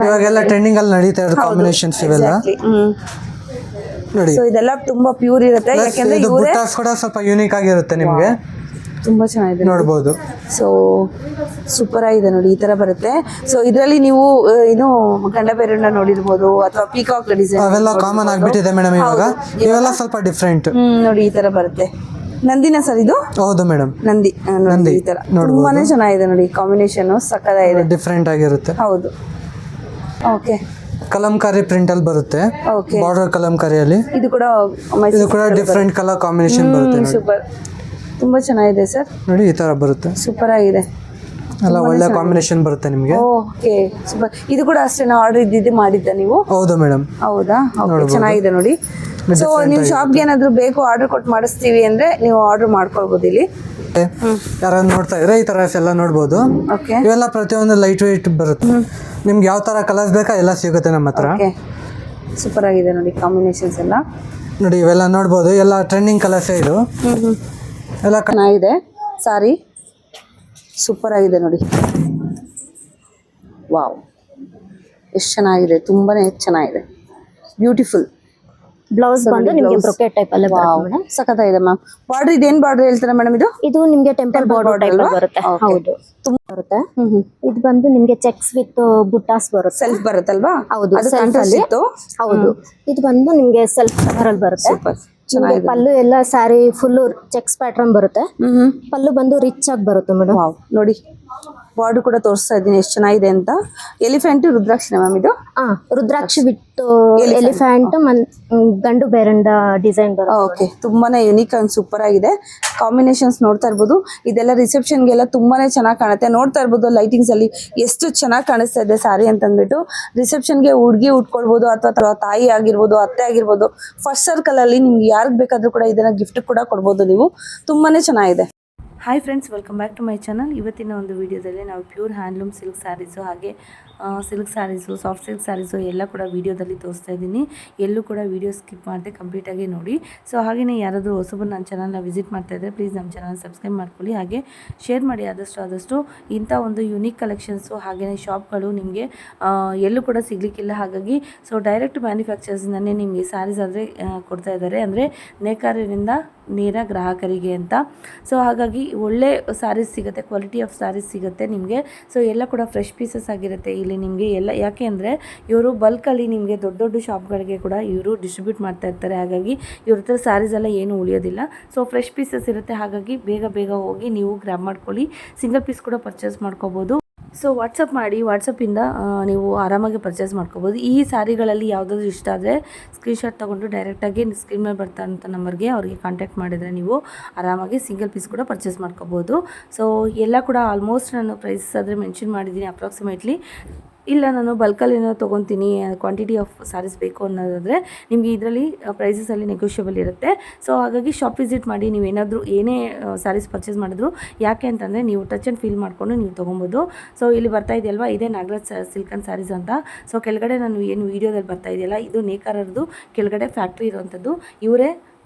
ಇವಾಗೆಲ್ಲ ಟ್ರೆಂಡಿಂಗ್ ಅಲ್ಲಿ ನಡೀತಾ ಇರೋ ಕಾಂಬಿನೇಷನ್ಸ್ ಇವೆಲ್ಲ ನೋಡಿ. ಸೊ ಇದೆಲ್ಲ ತುಂಬಾ ಪ್ಯೂರ್ ಇರುತ್ತೆ, ಯಾಕಂದ್ರೆ ಇದು ಬುಟ್ಟಾಸ್ ಕೂಡ ಸ್ವಲ್ಪ ಯೂನಿಕ್ ಆಗಿರುತ್ತೆ ನಿಮಗೆ, ತುಂಬಾ ಚೆನ್ನಾಗಿದೆ ನೋಡಬಹುದು. ಸೊ ಸೂಪರ್ ಆಗಿದೆ ನೋಡಿ, ಈ ತರ ಬರುತ್ತೆ. ಸೊ ಇದರಲ್ಲಿ ನೀವು ಏನು ಗಂಡ ಬೇರುಂಡ ನೋಡಿರ್ಬೋದು ಅಥವಾ ಪೀಕಾಕ್ ಡಿಸೈನ್ ಅವೆಲ್ಲ ಕಾಮನ್ ಆಗಿಬಿಟ್ಟಿದೆ ಮೇಡಮ್ ಇವಾಗ. ಇವೆಲ್ಲ ಸ್ವಲ್ಪ ಡಿಫ್ರೆಂಟ್ ನೋಡಿ, ಈ ತರ ಬರುತ್ತೆ. ನಂದಿನ ಸರ್ ಇದು? ಹೌದು ಮೇಡಮ್, ನಂದಿ. ನೋಡಿ ಈ ತರ ತುಂಬಾನೇ ಚೆನ್ನಾಗಿದೆ ನೋಡಿ, ಕಾಂಬಿನೇಷನ್ ಸಕ್ಕತ್ತಾಗಿದೆ, ಡಿಫ್ರೆಂಟ್ ಆಗಿರುತ್ತೆ. ಹೌದು. ಓಕೆ, ಕಲಂಕಾರಿ ಪ್ರಿಂಟ್ ಅಲ್ಲಿ ಬರುತ್ತೆ, ಓಕೆ. ಬಾರ್ಡರ್ ಕಲಂಕಾರಿಯಲ್ಲಿ. ಇದು ಕೂಡ ಡಿಫ್ರೆಂಟ್ ಕಲರ್ ಕಾಂಬಿನೇಷನ್ ಬರುತ್ತೆ. ಸೂಪರ್, ತುಂಬಾ ಚೆನ್ನಾಗಿದೆ ಸರ್. ನೋಡಿ ಈ ತರ ಬರುತ್ತೆ, ಸೂಪರ್ ಆಗಿದೆ, ಎಲ್ಲ ಒಳ್ಳೆ ಕಾಂಬಿನೇಷನ್ ಬರುತ್ತೆ ನಿಮಗೆ. Okay super. ಇದು ಕೂಡ ಅಷ್ಟೇ ಆರ್ಡರ್ ಇದ್ದಿದ್ದು ಮಾಡಿದ್ದ ನೀವು? ಹೌದು ಮೇಡಮ್. ಹೌದಾ? ಓಕೆ, ಚೆನ್ನಾಗಿದೆ ನೋಡಿ. ಸೊ ನೀವು ಶಾಪ್ಗೆ ಏನಾದ್ರು ಬೇಕು ಆರ್ಡರ್ ಕೊಟ್ಟು ಮಾಡಿಸ್ತೀವಿ ಅಂದ್ರೆ ನೀವು ಆರ್ಡರ್ ಮಾಡ್ಕೊಳ್ಬೋದು ಇಲ್ಲಿ. ಯಾರು ನೋಡ್ತಾ ಇದ್ರೆ ಈ ತರ ಎಲ್ಲ ನೋಡ್ಬೋದು. ಓಕೆ, ಇವೆಲ್ಲ ಪ್ರತಿಯೊಂದು ಲೈಟ್ ವೇಟ್ ಬರುತ್ತೆ. ನಿಮ್ಗೆ ಯಾವ ತರ ಕಲರ್ಸ್ ಬೇಕಾ ಎಲ್ಲ ಸಿಗುತ್ತೆ ನಮ್ಮ ಹತ್ರ. ಓಕೆ, ಸೂಪರ್ ಆಗಿದೆ ನೋಡಿ ಕಾಂಬಿನೇಷನ್ಸ್ ಎಲ್ಲ. ನೋಡಿ ಇವೆಲ್ಲ ನೋಡ್ಬೋದು, ಎಲ್ಲ ಟ್ರೆಂಡಿಂಗ್ ಕಲರ್ಸ್ ಇದು. ಎಲ್ಲ ಚೆನ್ನಾಗಿದೆ ಸಾರಿ, ಸೂಪರ್ ಆಗಿದೆ ನೋಡಿ. ವಾವ್, ಎಷ್ಟು ಚೆನ್ನಾಗಿದೆ, ತುಂಬಾನೇ ಚೆನ್ನಾಗಿದೆ, ಬ್ಯೂಟಿಫುಲ್. ಬ್ಲೌಸ್ ಬಂದು ನಿಮಗೆ ಬ್ರೊಕೆಟ್ ಟೈಪ್ ಅಲ್ಲೇ ಬರುತ್ತೆ ಮೇಡಮ್. ಸಖತ್ತಾಗಿದೆ ಮ್ಯಾಮ್. ಬಾರ್ಡರ್ ಇದೇನ್ ಬಾರ್ಡರ್ ಹೇಳ್ತಾರೆ ಮೇಡಮ್? ಇದು ನಿಮಗೆ ಟೆಂಪಲ್ ಬಾರ್ಡರ್ ಟೈಪ್ ಬರುತ್ತೆ. ಹೌದು, ತುಂಬಾ ಬರುತ್ತೆ. ಇದು ಬಂದು ನಿಮಗೆ ಚೆಕ್ಸ್ ವಿತ್ ಬುಟ್ಟಾಸ್ ಬರುತ್ತೆ. ಸೆಲ್ಫ್ ಬರುತ್ತಲ್ವಾ? ಹೌದು, ಅದು ಸೆಲ್ಫ್ ಅಲ್ಲಿ. ಹೌದು, ಇದು ಬಂದು ನಿಮಗೆ ಸೆಲ್ಫ್ ಕಲರ್ ಅಲ್ಲಿ ಬರುತ್ತೆ. ನಿಮಗೆ ಪಲ್ಲು ಎಲ್ಲ ಸ್ಯಾರಿ ಫುಲ್ ಚೆಕ್ಸ್ ಪ್ಯಾಟರ್ನ್ ಬರುತ್ತೆ. ಪಲ್ಲು ಬಂದು ರಿಚ್ ಆಗಿ ಬರುತ್ತೆ ಮೇಡಮ್. ನೋಡಿ ಬಾರ್ಡರ್ ಕೂಡ ತೋರಿಸ್ತಾ ಇದ್ದೀನಿ ಎಷ್ಟು ಚೆನ್ನಾಗಿದೆ ಅಂತ. ಎಲಿಫೆಂಟ್ ರುದ್ರಾಕ್ಷಿ ಮ್ಯಾಮ್ ಇದು? ರುದ್ರಾಕ್ಷಿ ಬಿಟ್ಟು ಎಲಿಫೆಂಟ್ ಗಂಡು ಬೇರಂಡ ಡಿಸೈನ್ ಬರುತ್ತೆ. ಓಕೆ, ತುಂಬಾನೇ ಯುನಿಕ್ ಅಂಡ್ ಸೂಪರ್ ಆಗಿದೆ. ಕಾಂಬಿನೇಷನ್ಸ್ ನೋಡ್ತಾ ಇರ್ಬೋದು. ಇದೆಲ್ಲ ರಿಸೆಪ್ಷನ್ಗೆಲ್ಲ ತುಂಬಾನೇ ಚೆನ್ನಾಗಿ ಕಾಣುತ್ತೆ. ನೋಡ್ತಾ ಇರ್ಬೋದು ಲೈಟಿಂಗ್ಸ್ ಅಲ್ಲಿ ಎಷ್ಟು ಚೆನ್ನಾಗಿ ಕಾಣಿಸ್ತಾ ಇದೆ ಸಾರಿ ಅಂತಂದ್ಬಿಟ್ಟು. ರಿಸೆಪ್ಷನ್ಗೆ ಹುಡುಗಿ ಉಟ್ಕೊಳ್ಬೋದು ಅಥವಾ ತಾಯಿ ಆಗಿರ್ಬೋದು, ಅತ್ತೆ ಆಗಿರ್ಬೋದು. ಫಸ್ಟ್ ಸರ್ಕಲ್ ಅಲ್ಲಿ ನಿಮ್ಗೆ ಯಾರಿಗೆ ಬೇಕಾದ್ರೂ ಕೂಡ ಇದನ್ನ ಗಿಫ್ಟ್ ಕೂಡ ಕೊಡ್ಬೋದು ನೀವು. ತುಂಬಾನೇ ಚೆನ್ನಾಗಿದೆ. Hi friends, welcome back to my channel. ಇವತ್ತಿನ ಒಂದು ವಿಡಿಯೋದಲ್ಲಿ ನಾವು ಪ್ಯೂರ್ ಹ್ಯಾಂಡ್ಲೂಮ್ ಸಿಲ್ಕ್ ಸ್ಯಾರೀಸು, ಹಾಗೆ silk saris, soft silk saris ಎಲ್ಲ ಕೂಡ ವಿಡಿಯೋದಲ್ಲಿ ತೋರಿಸ್ತಾ ಇದ್ದೀನಿ. ಎಲ್ಲೂ ಕೂಡ ವಿಡಿಯೋ ಸ್ಕಿಪ್ ಮಾಡದೆ ಕಂಪ್ಲೀಟಾಗಿ ನೋಡಿ. ಸೊ ಹಾಗೆಯೇ ಯಾರಾದರೂ ಹೊಸಬರು ನನ್ನ ಚಾನಲ್ನ ವಿಸಿಟ್ ಮಾಡ್ತಾ ಇದ್ದರೆ ಪ್ಲೀಸ್ ನಮ್ಮ ಚಾನಲ್ ಸಬ್ಸ್ಕ್ರೈಬ್ ಮಾಡ್ಕೊಳ್ಳಿ, ಹಾಗೆ ಶೇರ್ ಮಾಡಿ ಆದಷ್ಟು. ಇಂಥ ಒಂದು ಯುನೀಕ್ ಕಲೆಕ್ಷನ್ಸು ಹಾಗೆಯೇ ಶಾಪ್ಗಳು ನಿಮಗೆ ಎಲ್ಲೂ ಕೂಡ ಸಿಗಲಿಕ್ಕಿಲ್ಲ. ಹಾಗಾಗಿ ಸೊ ಡೈರೆಕ್ಟ್ ಮ್ಯಾನುಫ್ಯಾಕ್ಚರ್ಸ್ನೇ ನಿಮಗೆ ಸ್ಯಾರೀಸ್ ಆದರೆ ಕೊಡ್ತಾ ಇದ್ದಾರೆ, ಅಂದರೆ ನೇಕಾರರಿಂದ ನೇರ ಗ್ರಾಹಕರಿಗೆ ಅಂತ. ಸೊ ಹಾಗಾಗಿ ಒಳ್ಳೆ ಸ್ಯಾರೀಸ್ ಸಿಗುತ್ತೆ, ಕ್ವಾಲಿಟಿ ಆಫ್ ಸ್ಯಾರೀಸ್ ಸಿಗುತ್ತೆ ನಿಮಗೆ. ಸೊ ಎಲ್ಲ ಕೂಡ ಫ್ರೆಶ್ ಪೀಸಸ್ ಆಗಿರುತ್ತೆ ಇಲ್ಲಿ ನಿಮಗೆ ಎಲ್ಲ. ಯಾಕೆ ಅಂದರೆ ಇವರು ಬಲ್ಕಲ್ಲಿ ನಿಮಗೆ ದೊಡ್ಡ ದೊಡ್ಡ ಶಾಪ್ಗಳಿಗೆ ಕೂಡ ಇವರು ಡಿಸ್ಟ್ರಿಬ್ಯೂಟ್ ಮಾಡ್ತಾ ಇರ್ತಾರೆ. ಹಾಗಾಗಿ ಇವ್ರ ಹತ್ರ ಸ್ಯಾರೀಸ್ ಎಲ್ಲ ಏನು ಉಳಿಯೋದಿಲ್ಲ. ಸೊ ಫ್ರೆಶ್ ಪೀಸಸ್ ಇರುತ್ತೆ, ಹಾಗಾಗಿ ಬೇಗ ಹೋಗಿ ನೀವು ಗ್ರ್ಯಾಬ್ ಮಾಡ್ಕೊಳ್ಳಿ. ಸಿಂಗಲ್ ಪೀಸ್ ಕೂಡ ಪರ್ಚೇಸ್ ಮಾಡ್ಕೋಬೋದು. ಸೊ ವಾಟ್ಸಪ್ ಮಾಡಿ, ವಾಟ್ಸಪ್ಪಿಂದ ನೀವು ಆರಾಮಾಗಿ ಪರ್ಚೇಸ್ ಮಾಡ್ಕೋಬೋದು. ಈ ಸ್ಯಾರಿಗಳಲ್ಲಿ ಯಾವುದಾದ್ರು ಇಷ್ಟ ಆದರೆ ಸ್ಕ್ರೀನ್ಶಾಟ್ ತೊಗೊಂಡು ಡೈರೆಕ್ಟಾಗಿ ಸ್ಕ್ರೀನ್ ಮೇಲೆ ಬರ್ತಾರಂಥ ನಂಬರ್ಗೆ ಅವರಿಗೆ ಕಾಂಟ್ಯಾಕ್ಟ್ ಮಾಡಿದರೆ ನೀವು ಆರಾಮಾಗಿ ಸಿಂಗಲ್ ಪೀಸ್ ಕೂಡ ಪರ್ಚೇಸ್ ಮಾಡ್ಕೋಬೋದು. ಸೊ ಎಲ್ಲ ಕೂಡ ಆಲ್ಮೋಸ್ಟ್ ನಾನು ಪ್ರೈಸಸ್ ಆದರೆ ಮೆನ್ಷನ್ ಮಾಡಿದ್ದೀನಿ ಅಪ್ರಾಕ್ಸಿಮೇಟ್ಲಿ. ಇಲ್ಲ ನಾನು ಬಲ್ಕಲ್ಲಿ ಏನೋ ತೊಗೊತೀನಿ, ಕ್ವಾಂಟಿಟಿ ಆಫ್ ಸ್ಯಾರೀಸ್ ಬೇಕು ಅನ್ನೋದಾದರೆ ನಿಮಗೆ ಇದರಲ್ಲಿ ಪ್ರೈಸಸಲ್ಲಿ ನೆಗೋಷಿಯಬಲ್ ಇರುತ್ತೆ. ಸೊ ಹಾಗಾಗಿ ಶಾಪ್ ವಿಸಿಟ್ ಮಾಡಿ ನೀವೇನಾದರೂ ಏನೇ ಸ್ಯಾರೀಸ್ ಪರ್ಚೇಸ್ ಮಾಡಿದ್ರು. ಯಾಕೆ ಅಂತಂದರೆ ನೀವು ಟಚ್ ಆ್ಯಂಡ್ ಫೀಲ್ ಮಾಡಿಕೊಂಡು ನೀವು ತೊಗೊಬೋದು. ಸೊ ಇಲ್ಲಿ ಬರ್ತಾ ಇದೆಯಲ್ವಾ, ಇದೇ ನಾಗರಾಜ್ ಸಿಲ್ಕ್ ಆ್ಯಂಡ್ ಸ್ಯಾರೀಸ್ ಅಂತ. ಸೊ ಕೆಳಗಡೆ ನಾನು ಏನು ವೀಡಿಯೋದಲ್ಲಿ ಬರ್ತಾ ಇದೆಯಲ್ಲ, ಇದು ನೇಕಾರರದು ಕೆಳಗಡೆ ಫ್ಯಾಕ್ಟ್ರಿ ಇರುವಂಥದ್ದು, ಇವರೇ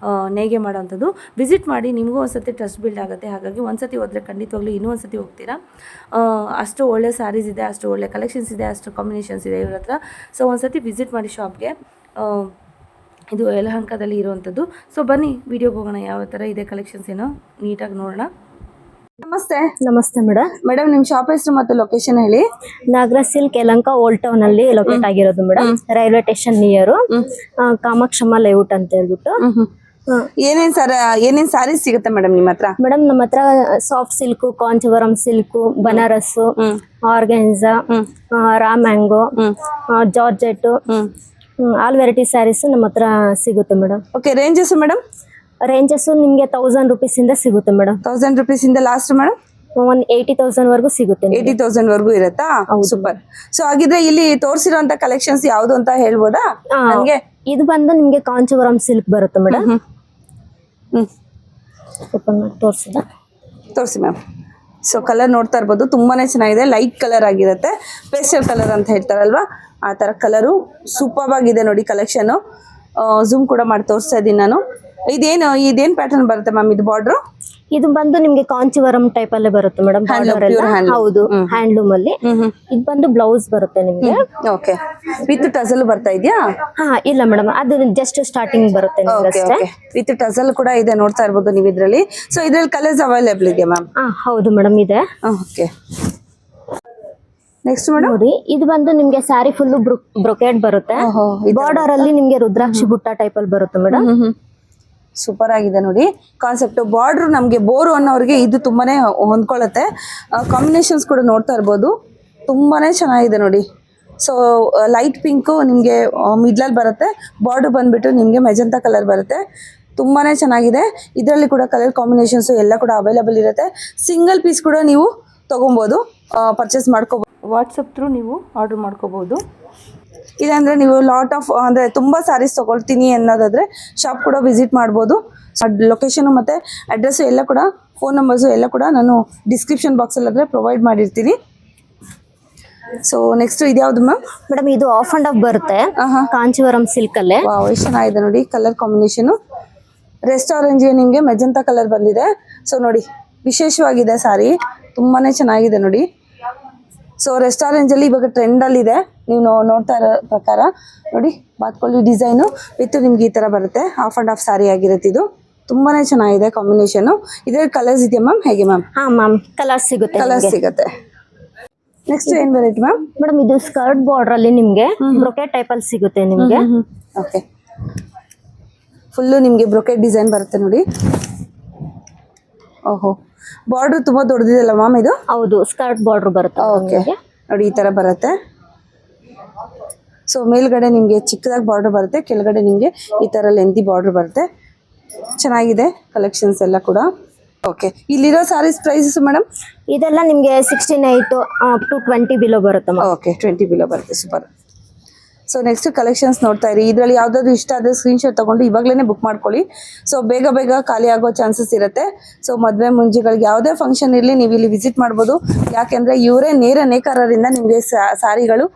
ನೇಯ್ಗೆ ಮಾಡೋವಂಥದ್ದು. ವಿಸಿಟ್ ಮಾಡಿ, ನಿಮಗೂ ಒಂದು ಸತಿ ಟ್ರಸ್ಟ್ ಬಿಲ್ಡ್ ಆಗುತ್ತೆ. ಹಾಗಾಗಿ ಒಂದು ಸತಿ ಹೋದರೆ ಖಂಡಿತವಾಗ್ಲೂ ಇನ್ನೂ ಒಂದು ಸತಿ ಹೋಗ್ತೀರಾ. ಅಷ್ಟು ಒಳ್ಳೆ ಸ್ಯಾರೀಸ್ ಇದೆ, ಅಷ್ಟು ಒಳ್ಳೆ ಕಲೆಕ್ಷನ್ಸ್ ಇದೆ, ಅಷ್ಟು ಕಾಂಬಿನೇಷನ್ಸ್ ಇದೆ ಇವ್ರ ಹತ್ರ. ಸೊ ಒಂದು ಸತಿ ವಿಸಿಟ್ ಮಾಡಿ ಶಾಪ್ಗೆ. ಇದು ಯಲಹಂಕದಲ್ಲಿ ಇರುವಂಥದ್ದು. ಸೊ ಬನ್ನಿ ವಿಡಿಯೋಗೆ ಹೋಗೋಣ, ಯಾವ ಥರ ಇದೆ ಕಲೆಕ್ಷನ್ಸ್ ಏನೋ ನೀಟಾಗಿ ನೋಡೋಣ. ನಮಸ್ತೆ ಮೇಡಮ್, ನಿಮ್ಮ ಶಾಪ್ ಹೆಸರು ಮತ್ತು ಲೊಕೇಶನ್ ಹೇಳಿ. Nagaraj silk Yelahanka old town ಅಲ್ಲಿ ಲೊಕೇಟ್ ಆಗಿರೋದು madam. Railway station near Kamakshamma layout ಅಂತ ಹೇಳ್ಬಿಟ್ಟು. ಏನೇನ್ ಸ್ಯಾರೀಸ್ ಸಿಗುತ್ತೆ ಮೇಡಮ್ ನಿಮ್ಮ ಹತ್ರ? ಮೇಡಮ್ ನಮ್ಮ ಹತ್ರ soft silk, Kanjeevaram silk, Banaras, organza, raw mango, georgette, all variety sarees ನಮ್ಮ ಹತ್ರ ಸಿಗುತ್ತೆ madam. Okay, ranges madam? Ranges ನಿಮಗೆ 1000 rupees ಇಂದ ಸಿಗುತ್ತೆ ಮೇಡಮ್. 1000 rupees ಇಂದ ಲಾಸ್ಟ್ ಮೇಡಮ್? 80,000 ವರೆಗೂ ಸಿಗುತ್ತೆ. 80,000 ವರೆಗೂ ಇರುತ್ತಾ? ಸೂಪರ್. ಸೊ ಹಾಗಿದ್ರೆ ಇಲ್ಲಿ ತೋರಿಸಿರುವಂತ ಕಲೆಕ್ಷನ್ಸ್ ಯಾವ್ದು ಅಂತ ಹೇಳ್ಬೋದಾ ನನಗೆ? ಇದು ಬಂದು ನಿಮ್ಗೆ ಕಾಂಚೀವರಂ ಸಿಲ್ಕ್ ಬರುತ್ತೆ ಮೇಡಮ್. ಓಪನ್ ಮಾಡಿ ತೋರಿಸಿ ಮ್ಯಾಮ್. ಸೊ ಕಲರ್ ನೋಡ್ತಾ ಇರ್ಬೋದು, ತುಂಬಾನೇ ಚೆನ್ನಾಗಿದೆ. ಲೈಟ್ ಕಲರ್ ಆಗಿರುತ್ತೆ, ಪೇಸ್ಟಲ್ ಕಲರ್ ಅಂತ ಹೇಳ್ತಾರಲ್ವಾ ಆ ತರ ಕಲರು. ಸೂಪರ್ ಆಗಿದೆ ನೋಡಿ ಕಲೆಕ್ಷನ್. ಝೂಮ್ ಕೂಡ ಮಾಡಿ ತೋರಿಸ್ತಾ ಇದ್ದೀನಿ ನಾನು. ಇದೇನು ಪ್ಯಾಟರ್ನ್ ಬರುತ್ತೆ ಮ್ಯಾಮ್? ಇದು ಬಾರ್ಡ್ರು ಇದು ಬಂದು ನಿಮ್ಗೆ ಕಾಂಚಿವರಂ ಟೈಪ್ ಅಲ್ಲೇ ಬರುತ್ತೆ ಮೇಡಮ್. pure handloom. ಹೌದು, ಹ್ಯಾಂಡ್ಲೂಮ್ ಅಲ್ಲಿ. ಇದು ಬಂದು ಬ್ಲೌಸ್ ಬರುತ್ತೆ ನಿಮ್ಗೆ. ಓಕೆ, ವಿತ್ ಟಸಲ್ ಬರ್ತಾ ಇದೆಯಾ? ಹಾ ಇಲ್ಲ ಮೇಡಮ್, ಅದು ಜಸ್ಟ್ ಸ್ಟಾರ್ಟಿಂಗ್ ಬರುತ್ತೆ ನಿಮ್ಗೆ ಅಷ್ಟೇ. ವಿತ್ ಟಸಲ್ ಕೂಡ ಇದೆ, ನೋಡ್ತಾ ಇರ್ಬೋದು ನೀವು ಇದ್ರಲ್ಲಿ. ಸೊ ಇದ್ರಲ್ಲಿ ಕಲರ್ಸ್ ಅವೈಲೇಬಲ್ ಇದೆಯಾ ಮ್ಯಾಮ್? ಹೌದು ಮೇಡಮ್ ಇದೆ. ಓಕೆ, ನೆಕ್ಸ್ಟ್ ಮೇಡಮ್ ನೋಡಿ, ಇದು ಬಂದು ನಿಮ್ಗೆ ಸ್ಯಾರಿ ಫುಲ್ ಬ್ರೊಕೆಟ್ ಬರುತ್ತೆ. ಬಾರ್ಡರ್ ಅಲ್ಲಿ ನಿಮ್ಗೆ ರುದ್ರಾಕ್ಷಿ ಬುಟ್ಟ ಟೈಪ್ ಅಲ್ಲಿ ಬರುತ್ತೆ ಮೇಡಮ್. ಸೂಪರ್ ಆಗಿದೆ ನೋಡಿ ಕಾನ್ಸೆಪ್ಟ್. ಬಾರ್ಡರ್ ನಮಗೆ ಬೋರು ಅನ್ನೋರಿಗೆ ಇದು ತುಂಬಾನೇ ಹೊಂದ್ಕೊಳ್ಳುತ್ತೆ. ಕಾಂಬಿನೇಷನ್ಸ್ ಕೂಡ ನೋಡ್ತಾ ಇರ್ಬೋದು, ತುಂಬಾನೇ ಚೆನ್ನಾಗಿದೆ ನೋಡಿ. ಸೊ ಲೈಟ್ ಪಿಂಕು ನಿಮಗೆ ಮಿಡ್ಲಲ್ಲಿ ಬರುತ್ತೆ, ಬಾರ್ಡರ್ ಬಂದ್ಬಿಟ್ಟು ನಿಮಗೆ ಮೆಜಂತಾ ಕಲರ್ ಬರುತ್ತೆ. ತುಂಬಾನೇ ಚೆನ್ನಾಗಿದೆ. ಇದರಲ್ಲಿ ಕೂಡ ಕಲರ್ ಕಾಂಬಿನೇಷನ್ಸ್ ಎಲ್ಲ ಕೂಡ ಅವೈಲೇಬಲ್ ಇರುತ್ತೆ. ಸಿಂಗಲ್ ಪೀಸ್ ಕೂಡ ನೀವು ತೊಗೊಬೋದು, ಪರ್ಚೇಸ್ ಮಾಡ್ಕೋಬೋದು. ವಾಟ್ಸಪ್ ಥ್ರೂ ನೀವು ಆರ್ಡರ್ ಮಾಡ್ಕೋಬೋದು. ಇದಂದರೆ ನೀವು ಲಾಟ್ ಆಫ್ ಅಂದರೆ ತುಂಬ ಸ್ಯಾರೀಸ್ ತೊಗೊಳ್ತೀನಿ ಅನ್ನೋದಾದರೆ ಶಾಪ್ ಕೂಡ ವಿಸಿಟ್ ಮಾಡ್ಬೋದು. ಲೊಕೇಶನು ಮತ್ತು ಅಡ್ರೆಸ್ಸು ಎಲ್ಲ ಕೂಡ, ಫೋನ್ ನಂಬರ್ಸು ಎಲ್ಲ ಕೂಡ ನಾನು ಡಿಸ್ಕ್ರಿಪ್ಷನ್ ಬಾಕ್ಸಲ್ಲಾದರೆ ಪ್ರೊವೈಡ್ ಮಾಡಿರ್ತೀನಿ. ಸೊ ನೆಕ್ಸ್ಟ್ ಇದ್ಯಾವುದು ಮ್ಯಾಮ್? ಮೇಡಮ್ ಇದು ಆಫ್ ಅಂಡ್ ಆಫ್ ಬರುತ್ತೆ, ಕಾಂಚಿವರಂ ಸಿಲ್ಕ್ ಅಲ್ಲೇ. ವಾವ್, ಎಷ್ಟು ಚೆನ್ನಾಗಿದೆ ನೋಡಿ ಕಲರ್ ಕಾಂಬಿನೇಷನು. ರೆಸ್ಟ್ ಆರೆಂಜ್ಗೆ ನಿಮಗೆ ಮೆಜಂತಾ ಕಲರ್ ಬಂದಿದೆ. ಸೊ ನೋಡಿ, ವಿಶೇಷವಾಗಿದೆ ಸ್ಯಾರಿ, ತುಂಬಾ ಚೆನ್ನಾಗಿದೆ ನೋಡಿ. ಸೊ ರೆಸ್ಟ್ ಆರೆಂಜಲ್ಲಿ ಇವಾಗ ಟ್ರೆಂಡಲ್ಲಿದೆ, ನೀವು ನೋಡ್ತಾ ಇರೋ ಪ್ರಕಾರ ನೋಡಿ. ಬಾತ್ಕೋಲಿ ಡಿಸೈನು ವಿತ್ ನಿಮ್ಗೆ ಈ ಥರ ಬರುತ್ತೆ, ಆಫ್ ಆ್ಯಂಡ್ ಆಫ್ ಸ್ಯಾರಿ ಆಗಿರುತ್ತೆ. ಇದು ತುಂಬಾ ಚೆನ್ನಾಗಿದೆ ಕಾಂಬಿನೇಷನು. ಇದರಲ್ಲಿ ಕಲರ್ಸ್ ಇದೆಯಾ ಮ್ಯಾಮ್? ಹೇಗೆ ಮ್ಯಾಮ್? ಹಾ ಮ್ಯಾಮ್, ಕಲರ್ಸ್ ಸಿಗುತ್ತೆ. ಕಲರ್ಸ್ ಸಿಗುತ್ತೆ. ನೆಕ್ಸ್ಟ್ ಏನು ಬರುತ್ತೆ ಮ್ಯಾಮ್? ಮೇಡಮ್ ಇದು ಸ್ಕರ್ಟ್ ಬಾರ್ಡರ್ ಅಲ್ಲಿ ನಿಮ್ಗೆ ಬ್ರೊಕೆಟ್ ಟೈಪ್ ಅಲ್ಲಿ ಸಿಗುತ್ತೆ ನಿಮ್ಗೆ. ಓಕೆ, ಫುಲ್ಲು ನಿಮಗೆ ಬ್ರೊಕೆಟ್ ಡಿಸೈನ್ ಬರುತ್ತೆ ನೋಡಿ. ಓಹೋ, ಬಾರ್ಡರ್ ತುಂಬ ದೊಡ್ಡದಿದೆಯಲ್ಲ ಮ್ಯಾಮ್ ಇದು? ಹೌದು, ಸ್ಕರ್ಟ್ ಬಾರ್ಡರ್ ಬರುತ್ತೆ. ಓಕೆ ನೋಡಿ, ಈ ಥರ ಬರುತ್ತೆ. ಸೊ ಮೇಲ್ಗಡೆ ನಿಮಗೆ ಚಿಕ್ಕದಾಗಿ ಬಾರ್ಡರ್ ಬರುತ್ತೆ, ಕೆಳಗಡೆ ನಿಮಗೆ ಈ ಥರ ಲೆಂತಿ ಬಾರ್ಡರ್ ಬರುತ್ತೆ. ಚೆನ್ನಾಗಿದೆ ಕಲೆಕ್ಷನ್ಸ್ ಎಲ್ಲ ಕೂಡ. ಓಕೆ, ಇಲ್ಲಿರೋ ಸ್ಯಾರೀಸ್ ಪ್ರೈಸಸ್ ಮೇಡಮ್? ಇದೆಲ್ಲ ನಿಮ್ಗೆ 68 ಅಪ್ ಟು 20 ಬಿಲೋ ಬರುತ್ತೆ. ಓಕೆ, 20 ಬಿಲೋ ಬರುತ್ತೆ. ಸೂಪರ್. ಸೊ ನೆಕ್ಸ್ಟ್ ಕಲೆಕ್ಷನ್ಸ್ ನೋಡ್ತಾ ಇರಿ. ಇದರಲ್ಲಿ ಯಾವುದಾದ್ರು ಇಷ್ಟ ಆದರೆ ಸ್ಕ್ರೀನ್ಶಾಟ್ ತೊಗೊಂಡು ಇವಾಗಲೇ ಬುಕ್ ಮಾಡ್ಕೊಳ್ಳಿ. ಸೊ ಬೇಗ ಬೇಗ ಖಾಲಿ ಆಗೋ ಚಾನ್ಸಸ್ ಇರುತ್ತೆ. ಸೊ ಮದುವೆ ಮುಂಜಿಗಳಿಗೆ ಯಾವುದೇ ಫಂಕ್ಷನ್ ಇರಲಿ, ನೀವು ಇಲ್ಲಿ ವಿಸಿಟ್ ಮಾಡ್ಬೋದು. ಯಾಕೆಂದರೆ ಇವರೇ ನೇಕಾರರಿಂದ ನಿಮಗೆ ಸ್ಯಾರಿಗಳು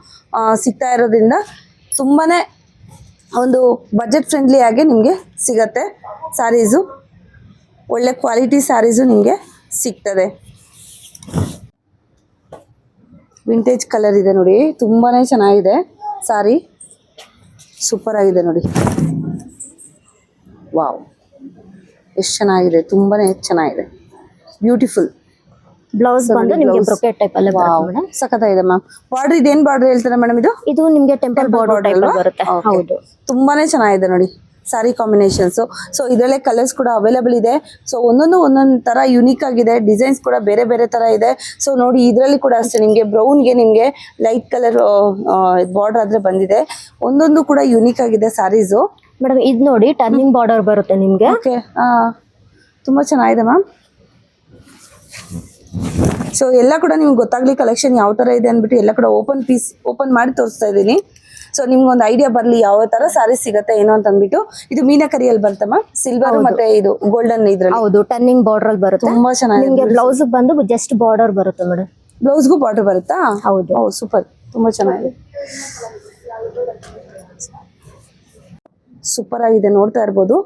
ಸಿಗ್ತಾ ಇರೋದ್ರಿಂದ ತುಂಬಾ ಒಂದು ಬಜೆಟ್ ಫ್ರೆಂಡ್ಲಿ ಆಗಿ ನಿಮಗೆ ಸಿಗತ್ತೆ ಸ್ಯಾರೀಸು. ಒಳ್ಳೆ ಕ್ವಾಲಿಟಿ ಸ್ಯಾರೀಸು ನಿಮಗೆ ಸಿಗ್ತದೆ. ವಿಂಟೇಜ್ ಕಲರ್ ಇದೆ ನೋಡಿ, ತುಂಬಾ ಚೆನ್ನಾಗಿದೆ ಸಾರಿ, ಸೂಪರ್ ಆಗಿದೆ ನೋಡಿ. ವಾವ್, ಎಷ್ಟು ಚೆನ್ನಾಗಿದೆ, ತುಂಬಾ ಚೆನ್ನಾಗಿದೆ, ಬ್ಯೂಟಿಫುಲ್. ಬ್ಲೌಸ್ ಬಂದು ನಿಮಗೆ ಬ್ರೊಕೆಟ್ ಟೈಪ್ ಅಲ್ಲಿ ಬರುತ್ತೆ ಮೇಡಮ್. ಸಖತ್ತಾಗಿದೆ ಮ್ಯಾಮ್. ಬಾರ್ಡರ್ ಇದೇನು ಬಾರ್ಡರ್ ಹೇಳ್ತಾರೆ ಮೇಡಮ್? ಇದು ನಿಮಗೆ ಟೆಂಪಲ್ ಬಾರ್ಡರ್ ಟೈಪ್ ಬರುತ್ತೆ. ಹೌದು, ತುಂಬಾನೇ ಚೆನ್ನಾಗಿದೆ ನೋಡಿ ಸ್ಯಾರಿ ಕಾಂಬಿನೇಷನ್ಸು. ಸೊ ಇದರಲ್ಲೇ ಕಲರ್ಸ್ ಕೂಡ ಅವೈಲೇಬಲ್ ಇದೆ. ಸೊ ಒಂದೊಂದು ಥರ ಯುನೀಕ್ ಆಗಿದೆ, ಡಿಸೈನ್ಸ್ ಕೂಡ ಬೇರೆ ಬೇರೆ ಥರ ಇದೆ. ಸೊ ನೋಡಿ, ಇದರಲ್ಲಿ ಕೂಡ ಅಷ್ಟೇ ನಿಮಗೆ ಬ್ರೌನ್ಗೆ ನಿಮಗೆ ಲೈಟ್ ಕಲರ್ ಬಾರ್ಡರ್ ಆದರೆ ಬಂದಿದೆ. ಒಂದೊಂದು ಕೂಡ ಯುನೀಕ್ ಆಗಿದೆ ಸ್ಯಾರೀಸು. ಮೇಡಮ್ ಇದು ನೋಡಿ, ಟರ್ನಿಂಗ್ ಬಾರ್ಡರ್ ಬರುತ್ತೆ ನಿಮಗೆ. ಓಕೆ, ತುಂಬ ಚೆನ್ನಾಗಿದೆ ಮ್ಯಾಮ್. ಸೊ ಎಲ್ಲ ಕೂಡ ನಿಮ್ಗೆ ಗೊತ್ತಾಗಲಿ ಕಲೆಕ್ಷನ್ ಯಾವ ಥರ ಇದೆ ಅಂದ್ಬಿಟ್ಟು ಎಲ್ಲ ಕೂಡ ಓಪನ್ ಮಾಡಿ ತೋರಿಸ್ತಾ ಇದ್ದೀನಿ. ಸೊ ನಿಮ್ಗೊಂದು ಐಡಿಯಾ ಬರಲಿ ಯಾವ ಥರ ಸ್ಯಾರೀಸ್ ಸಿಗುತ್ತೆ ಏನೋ ಅಂತ ಅಂದ್ಬಿಟ್ಟು. ಇದು ಮೀನಾಕರಿಯಲ್ಲಿ ಬರುತ್ತೆ ಮ್ಯಾಮ್, ಸಿಲ್ವರ್ ಮತ್ತೆ ಇದು ಗೋಲ್ಡನ್ ಇದ್ರಲ್ಲಿ. ಹೌದು, ಟರ್ನಿಂಗ್ ಬಾರ್ಡರ್ ಅಲ್ಲಿ ಬರುತ್ತೆ. ತುಂಬಾ ಚೆನ್ನಾಗಿದೆ. ನಿಮಗೆ ಬ್ಲೌಸ್ ಬಂದು ಜಸ್ಟ್ ಬಾರ್ಡರ್ ಬರುತ್ತೆ ಮೇಡಮ್. ಬ್ಲೌಸ್ಗೂ ಬಾರ್ಡರ್ ಬರುತ್ತಾ? ಹೌದು. ಓ ಸೂಪರ್, ತುಂಬಾ ಚೆನ್ನಾಗಿದೆ, ಸೂಪರ್ ಆಗಿದೆ, ನೋಡ್ತಾ ಇರ್ಬೋದು.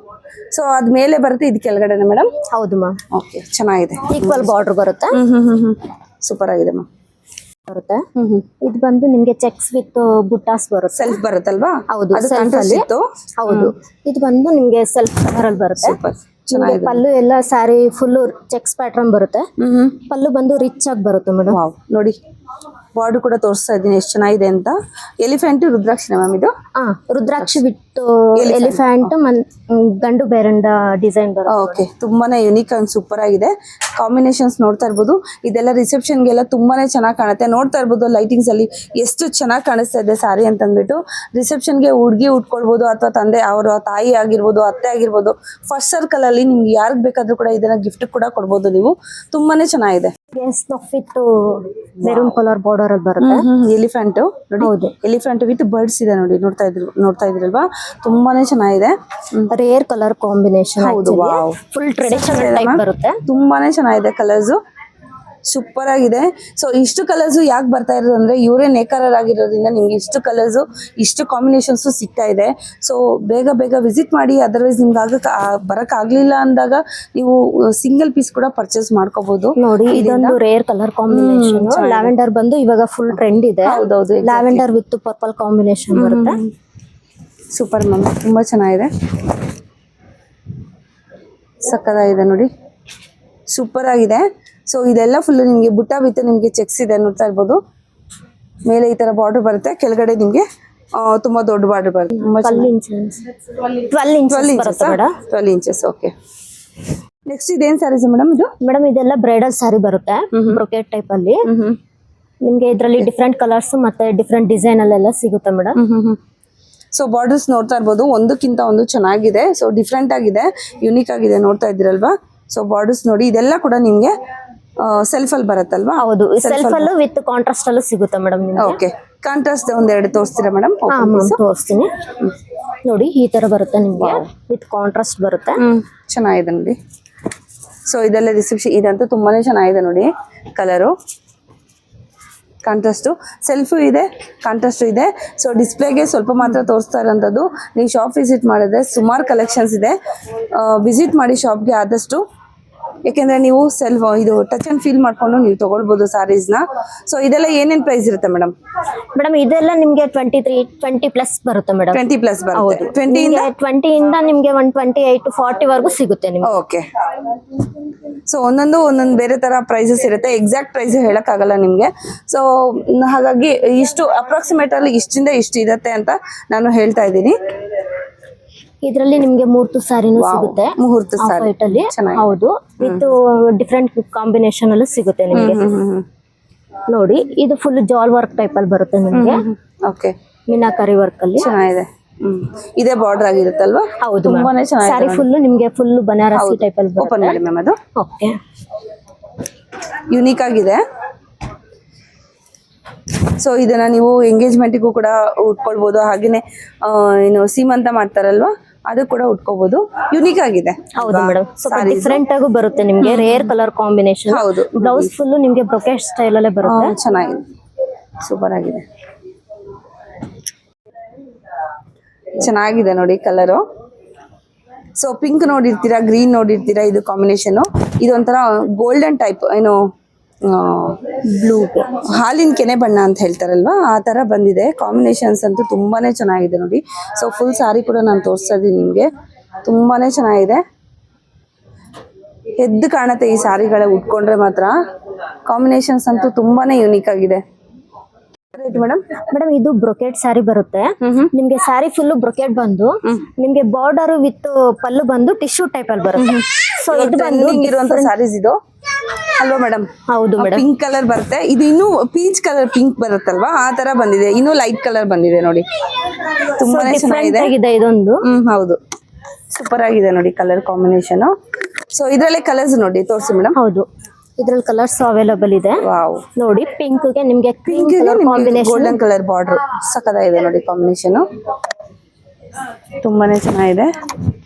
ಸೊ ಅದ್ ಮೇಲೆ ಬರುತ್ತೆ, ಇದು ಕೆಳಗಡೆನೆ ಮೇಡಮ್? ಹೌದು ಮ್ಯಾಮ್. ಓಕೆ, ಚೆನ್ನಾಗಿದೆ, ಈಕ್ವಲ್ ಬಾರ್ಡರ್ ಬರುತ್ತೆ. ಸೂಪರ್ ಆಗಿದೆ ಮ್ಯಾಮ್. ಬರುತ್ತೆ. ಇದು ಬಂದು ನಿಮ್ಗೆ ಚೆಕ್ಸ್ ವಿತ್ ಬುಟ್ಟಾಸ್ ಬರುತ್ತೆ. ಸೆಲ್ಫ್ ಬರುತ್ತಲ್ವಾ? ಹೌದು, ಅದು ಸೆಲ್ಫ್ ಅಲ್ಲಿ. ಹೌದು, ಇದು ಬಂದು ನಿಮ್ಗೆ ಸೆಲ್ಫ್ ಕಲರ್ ಅಲ್ಲಿ ಬರುತ್ತೆ. ಸೂಪರ್, ನಿಮ್ಗೆ ಪಲ್ಲು ಎಲ್ಲ ಸ್ಯಾರಿ ಫುಲ್ ಚೆಕ್ಸ್ ಪ್ಯಾಟರ್ನ್ ಬರುತ್ತೆ. ಪಲ್ಲು ಬಂದು ರಿಚ್ ಆಗಿ ಬರುತ್ತೆ ಮೇಡಮ್. ವಾವ್, ನೋಡಿ ಬಾರ್ಡರ್ ಕೂಡ ತೋರಿಸ್ತಾ ಇದ್ದೀನಿ ಎಷ್ಟು ಚೆನ್ನಾಗಿದೆ ಅಂತ. ಎಲಿಫೆಂಟ್ ರುದ್ರಾಕ್ಷಿನ ಮ್ಯಾಮ್ ಇದು? ರುದ್ರಾಕ್ಷಿ ವಿತ್ ಎಲಿಫೆಂಟ್ ಗಂಡು ಬೇರಂಡ ಡಿಸೈನ್ ಬರುತ್ತೆ. ಓಕೆ, ತುಂಬಾನೇ ಯುನೀಕ್ ಅಂಡ್ ಸೂಪರ್ ಆಗಿದೆ. ಕಾಂಬಿನೇಷನ್ಸ್ ನೋಡ್ತಾ ಇರ್ಬೋದು. ಇದೆಲ್ಲ ರಿಸೆಪ್ಷನ್ಗೆಲ್ಲ ತುಂಬಾನೇ ಚೆನ್ನಾಗಿ ಕಾಣುತ್ತೆ. ನೋಡ್ತಾ ಇರ್ಬೋದು ಲೈಟಿಂಗ್ಸ್ ಅಲ್ಲಿ ಎಷ್ಟು ಚೆನ್ನಾಗಿ ಕಾಣಿಸ್ತಾ ಇದೆ ಸ್ಯಾರಿ ಅಂತ ಅಂದ್ಬಿಟ್ಟು. ರಿಸೆಪ್ಷನ್ಗೆ ಹುಡುಗಿ ಉಟ್ಕೊಳ್ಬೋದು, ಅಥವಾ ತಂದೆ ಅವರ ತಾಯಿ ಆಗಿರ್ಬೋದು, ಅತ್ತೆ ಆಗಿರ್ಬೋದು. ಫಸ್ಟ್ ಸರ್ಕಲ್ ಅಲ್ಲಿ ನಿಮ್ಗೆ ಯಾರಿಗೆ ಬೇಕಾದ್ರೂ ಕೂಡ ಇದನ್ನ ಗಿಫ್ಟ್ ಕೂಡ ಕೊಡ್ಬೋದು ನೀವು. ತುಂಬಾನೇ ಚೆನ್ನಾಗಿದೆ. ವಿತ್ ಮೆರೂನ್ ಕಲರ್ ಬಾರ್ಡರ್ ಅಲ್ಲಿ ಬರುತ್ತೆ. ಎಲಿಫೆಂಟ್ ನೋಡಿ. ಹೌದು, ಎಲಿಫೆಂಟ್ ವಿತ್ ಬರ್ಡ್ಸ್ ಇದೆ ನೋಡಿ, ನೋಡ್ತಾ ಇದ್ರಲ್ವಾ? ತುಂಬಾನೇ ಚೆನ್ನಾಗಿದೆ. Rare colour combination. ಹೌದು, ವಾವ್, ಫುಲ್ ಟ್ರೆಡಿಷನಲ್ ಟೈಪ್ ಬರುತ್ತೆ. ತುಂಬಾನೇ ಚೆನ್ನಾಗಿದೆ ಕಲರ್ಸ್. ಸೂಪರ್ ಆಗಿದೆ. ಸೊ ಇಷ್ಟು ಕಲರ್ಸ್ ಯಾಕೆ ಬರ್ತಾ ಇರೋದು ಅಂದ್ರೆ ಇವರೇ ನೇಕಾರರ್ ಆಗಿರೋದ್ರಿಂದ ನಿಮ್ಗೆ ಇಷ್ಟು ಕಲರ್ಸ್ ಇಷ್ಟು ಕಾಂಬಿನೇಷನ್ಸ್ ಸಿಗ್ತಾ ಇದೆ. ಸೊ ಬೇಗ ವಿಸಿಟ್ ಮಾಡಿ. ಅದರ್ವೈಸ್ ನಿಮ್ಗೆ ಬರಕ್ ಆಗ್ಲಿಲ್ಲ ಅಂದಾಗ ನೀವು ಸಿಂಗಲ್ ಪೀಸ್ ಕೂಡ ಪರ್ಚೇಸ್ ಮಾಡ್ಕೋಬಹುದು. ನೋಡಿ ಇದೊಂದು ರೇರ್ ಕಲರ್ ಕಾಂಬಿನೇಷನ್. ಲ್ಯಾವೆಂಡರ್ ಬಂದು ಇವಾಗ ಫುಲ್ ಟ್ರೆಂಡ್ ಇದೆ. ಹೌದೌದು, ಲ್ಯಾವೆಂಡರ್ ವಿತ್ ಪರ್ಪಲ್ ಕಾಂಬಿನೇಷನ್ ಬರುತ್ತೆ. ಸೂಪರ್ ಮ್ಯಾಮ್, ತುಂಬಾ ಚೆನ್ನಾಗಿದೆ, ಸಕ್ಕತ್ತಾಗಿದೆ ನೋಡಿ, ಸೂಪರ್ ಆಗಿದೆ. ಸೊ ಇದೆಲ್ಲ ಫುಲ್ ನಿಮಗೆ ಬುಟ್ಟ ವಿತ್ ನಿಮಗೆ ಚೆಕ್ಸ್ ಇದೆ ನೋಡ್ತಾ ಇರ್ಬೋದು. ಮೇಲೆ ಈ ತರ ಬಾರ್ಡರ್ ಬರುತ್ತೆ, ಕೆಳಗಡೆ ನಿಮಗೆ ತುಂಬಾ ದೊಡ್ಡ ಬಾರ್ಡರ್ ಬರುತ್ತೆ. 12 ಇಂಚಸ್. ಓಕೆ, ನೆಕ್ಸ್ಟ್ ಇದೇನ್ ಸ್ಯಾರೀಸ್ ಮೇಡಮ್? ಇದು ಮೇಡಮ್ ಇದೆಲ್ಲ ಬ್ರೈಡಲ್ ಸ್ಯಾರಿ ಬರುತ್ತೆ, ಬ್ರೊಕೆಟ್ ಟೈಪ್ ಅಲ್ಲಿ. ನಿಮ್ಗೆ ಇದರಲ್ಲಿ ಡಿಫ್ರೆಂಟ್ ಕಲರ್ಸ್ ಮತ್ತೆ ಡಿಫ್ರೆಂಟ್ ಡಿಸೈನ್ ಅಲ್ಲೆಲ್ಲ ಸಿಗುತ್ತೆ ಮೇಡಮ್. ಸೊ ಬಾರ್ಡರ್ಸ್ ನೋಡ್ತಾ ಇರ್ಬೋದು, ಒಂದಕ್ಕಿಂತ ಒಂದು ಚೆನ್ನಾಗಿದೆ. ಸೊ ಡಿಫ್ರೆಂಟ್ ಆಗಿದೆ, ಯುನಿಕ್ ಆಗಿದೆ, ನೋಡ್ತಾ ಇದ್ದೀರಲ್ವಾ. ಸೊ ಬಾರ್ಡರ್ಸ್ ನೋಡಿ, ಇದೆಲ್ಲ ಕೂಡ ನಿಮ್ಗೆ ಸೆಲ್ಫ್ ಅಲ್ಲಿ ಬರುತ್ತಲ್ವಾ? ಹೌದು, ಸೆಲ್ಫ್ ಅಲ್ಲೂ ವಿತ್ ಕಾಂಟ್ರಾಸ್ಟ್ ಅಲ್ಲೂ ಸಿಗುತ್ತೆ ಮೇಡಮ್ ನಿಮ್ಗೆ. ಓಕೆ, ಕಾಂಟ್ರಾಸ್ಟ್ ಒಂದೆರಡು ತೋರಿಸ್ತೀರಾ ಮೇಡಮ್? ತೋರಿಸ್ತೀನಿ ನೋಡಿ. ಈ ತರ ಬರುತ್ತೆ ನಿಮ್ಗೆ, ವಿತ್ ಕಾಂಟ್ರಾಸ್ಟ್ ಬರುತ್ತೆ. ಚೆನ್ನಾಗಿದೆ ನೋಡಿ. ಸೊ ಇದೆಲ್ಲ ರಿಸೆಪ್ಷನ್, ಇದಂತೂ ತುಂಬಾನೇ ಚೆನ್ನಾಗಿದೆ ನೋಡಿ. ಕಲರು ಕಾಂಟ್ರಾಸ್ಟು, ಸೆಲ್ಫು ಇದೆ, ಕಾಂಟ್ರಾಸ್ಟು ಇದೆ. ಸೊ ಡಿಸ್ಪ್ಲೇಗೆ ಸ್ವಲ್ಪ ಮಾತ್ರ ತೋರಿಸ್ತಾ ಇರೋಂಥದ್ದು. ನೀವು ಶಾಪ್ ವಿಸಿಟ್ ಮಾಡಿದ್ರೆ ಸುಮಾರು ಕಲೆಕ್ಷನ್ಸ್ ಇದೆ. ವಿಸಿಟ್ ಮಾಡಿ ಶಾಪ್ಗೆ ಆದಷ್ಟು, ಯಾಕೆಂದರೆ ನೀವು ಇದು ಟಚ್ ಆ್ಯಂಡ್ ಫೀಲ್ ಮಾಡಿಕೊಂಡು ನೀವು ತೊಗೊಳ್ಬೋದು ಸ್ಯಾರೀಸ್ನ. ಸೊ ಇದೆಲ್ಲ ಏನೇನು ಪ್ರೈಸ್ ಇರುತ್ತೆ ಮೇಡಮ್? ಮೇಡಮ್ ಇದೆಲ್ಲ ನಿಮಗೆ 20 ಪ್ಲಸ್ ಬರುತ್ತೆ ಮೇಡಮ್. 20 ಪ್ಲಸ್ ಬರುತ್ತೆ. 20 ಇಂದ ನಿಮಗೆ 128 to 40 ವರೆಗೂ ಸಿಗುತ್ತೆ ನಿಮಗೆ. ಓಕೆ. ಸೊ ಒಂದೊಂದು ಬೇರೆ ತರ ಪ್ರೈಸಸ್ ಇರುತ್ತೆ, ಎಕ್ಸಾಕ್ಟ್ ಪ್ರೈಸ್ ಹೇಳಕ್ಕಾಗಲ್ಲ ನಿಮ್ಗೆ. ಸೊ ಹಾಗಾಗಿ ಇಷ್ಟು ಅಪ್ರಾಕ್ಸಿಮೇಟ್ ಅಲ್ಲಿ ಇಷ್ಟಿಂದ ಇಷ್ಟು ಇರುತ್ತೆ ಅಂತ ನಾನು ಹೇಳ್ತಾ ಇದ್ದೀನಿ. ಇದರಲ್ಲಿ ನಿಮ್ಗೆ ಮುಹೂರ್ತ ಸಾರಿನೂ ಸಿಗುತ್ತೆ, ಮುಹೂರ್ತ ಸಾರಿ ಅಲ್ಲಿ. ಹೌದು, ವಿತ್ ಡಿಫ್ರೆಂಟ್ ಕಾಂಬಿನೇಷನ್ ಅಲ್ಲೂ ಸಿಗುತ್ತೆ ನಿಮ್ಗೆ. ನೋಡಿ ಇದು ಫುಲ್ ಜಾಲ್ ವರ್ಕ್ ಟೈಪ್ ಅಲ್ಲಿ ಬರುತ್ತೆ ನಿಮ್ಗೆ. ಓಕೆ, ಮೀನಾಕರಿ ವರ್ಕ್ ಅಲ್ಲಿ ಚೆನ್ನಾಗಿದೆ. ಇದೇ ಬಾರ್ಡರ್ ಆಗಿರುತ್ತಲ್ವಾ? ಹೌದು, ಸಾರಿ ಫುಲ್ ನಿಮ್ಗೆ ಫುಲ್ ಬನಾರಸಿ ಟೈಪ್ ಅಲ್ಲಿ ಬರುತ್ತೆ. ಓಪನ್ ಮಾಡಿ ಮ್ಯಾಮ್ ಅದು. ಓಕೆ, ಯುನೀಕ್ ಆಗಿದೆ. ಸೊ ಇದನ್ನ ನೀವು ಎಂಗೇಜ್ಮೆಂಟಿಗೂ ಕೂಡ ಉಟ್ಕೊಳ್ಬಹುದು, ಹಾಗೇನೆ ಏನು ಸೀಮಂತ ಮಾಡ್ತಾರಲ್ವಾ ಅದು ಕೂಡ ಉಟ್ಕೋಬಹುದು. ಯುನೀಕ್ ಆಗಿದೆ. ಹೌದು ಮೇಡಮ್, ಸ್ವಲ್ಪ ಡಿಫ್ರೆಂಟ್ ಆಗೂ ಬರುತ್ತೆ ನಿಮ್ಗೆ. Rare colour combination. ಹೌದು, ಬ್ಲೌಸ್ ಫುಲ್ ನಿಮ್ಗೆ ಬ್ರೊಕೆಟ್ ಸ್ಟೈಲ್ ಅಲ್ಲೇ ಬರುತ್ತೆ. ಚೆನ್ನಾಗಿದೆ, ಸೂಪರ್ ಆಗಿದೆ, ಚೆನ್ನಾಗಿದೆ ನೋಡಿ ಕಲರು. ಸೊ ಪಿಂಕ್ ನೋಡಿರ್ತೀರಾ, ಗ್ರೀನ್ ನೋಡಿರ್ತೀರಾ, ಇದು ಕಾಂಬಿನೇಷನ್. ಇದೊಂಥರ ಗೋಲ್ಡನ್ ಟೈಪ್, ಏನು ಬ್ಲೂ, ಹಾಲಿನ ಕೆನೆ ಬಣ್ಣ ಅಂತ ಹೇಳ್ತಾರಲ್ವಾ, ಆ ತರ ಬಂದಿದೆ. ಕಾಂಬಿನೇಷನ್ಸ್ ಅಂತೂ ತುಂಬಾನೇ ಚೆನ್ನಾಗಿದೆ ನೋಡಿ. ಸೊ ಫುಲ್ ಸಾರಿ ಕೂಡ ನಾನು ತೋರಿಸ್ತಾ ಇದ್ದೀನಿ ನಿಮ್ಗೆ, ತುಂಬಾನೇ ಚೆನ್ನಾಗಿದೆ. ಎದ್ದು ಕಾಣುತ್ತೆ ಈ ಸಾರಿಗಳ ಉಟ್ಕೊಂಡ್ರೆ ಮಾತ್ರ. ಕಾಂಬಿನೇಷನ್ಸ್ ಅಂತೂ ತುಂಬಾನೇ ಯುನೀಕ್ ಆಗಿದೆ. ಮೇಡಮ್ ಇದು ಬ್ರೊಕೆಟ್ ಸ್ಯಾರಿ ಬರುತ್ತೆ ನಿಮ್ಗೆ. ಸ್ಯಾರಿ ಫುಲ್ ಬ್ರೊಕೆಟ್ ಬಂದು ನಿಮ್ಗೆ ಬಾರ್ಡರ್ ವಿತ್ ಪಲ್ಲು ಬಂದು ಟಿಶ್ಯೂ ಟೈಪ್ ಅಲ್ಲಿ ಬರುತ್ತೆ. ಸೊ ಇದು ಬಂದು ಇರುವಂತ ಸ್ಯಾರೀಸ್ ಇದು ಅಲ್ವಾ ಮೇಡಮ್? ಹೌದು ಮೇಡಮ್, ಪಿಂಕ್ ಕಲರ್ ಬರುತ್ತೆ. ಇದು ಇನ್ನು ಪೀಚ್ ಕಲರ್ ಪಿಂಕ್ ಬರುತ್ತಲ್ವಾ, ಆ ತರ ಬಂದಿದೆ. ಇನ್ನು ಲೈಟ್ ಕಲರ್ ಬಂದಿದೆ ನೋಡಿ, ತುಂಬಾನೇ ಚೆನ್ನಾಗಿದೆ ಇದೊಂದು. ಹೌದು, ಸೂಪರ್ ಆಗಿದೆ ನೋಡಿ ಕಲರ್ ಕಾಂಬಿನೇಷನ್. ಸೊ ಇದ್ರಲ್ಲೇ ಕಲರ್ಸ್ ನೋಡಿ ತೋರಿಸಿ ಮೇಡಮ್. ಹೌದು, ಇದ್ರಲ್ಲಿ ಕಲರ್ಸ್ ಅವೈಲೇಬಲ್ ಇದೆ. ವಾವ್, ನೋಡಿ ಪಿಂಕ್ ಗೆ ನಿಮ್ಗೆ ಕಾಂಬಿನೇಷನ್, ಗೋಲ್ಡನ್ ಕಲರ್ ಬಾರ್ಡರ್ ಸಕ್ಕತ್ತಾಗಿದೆ ನೋಡಿ ಕಾಂಬಿನೇಷನ್, ತುಂಬಾನೇ ಚೆನ್ನಾಗಿದೆ.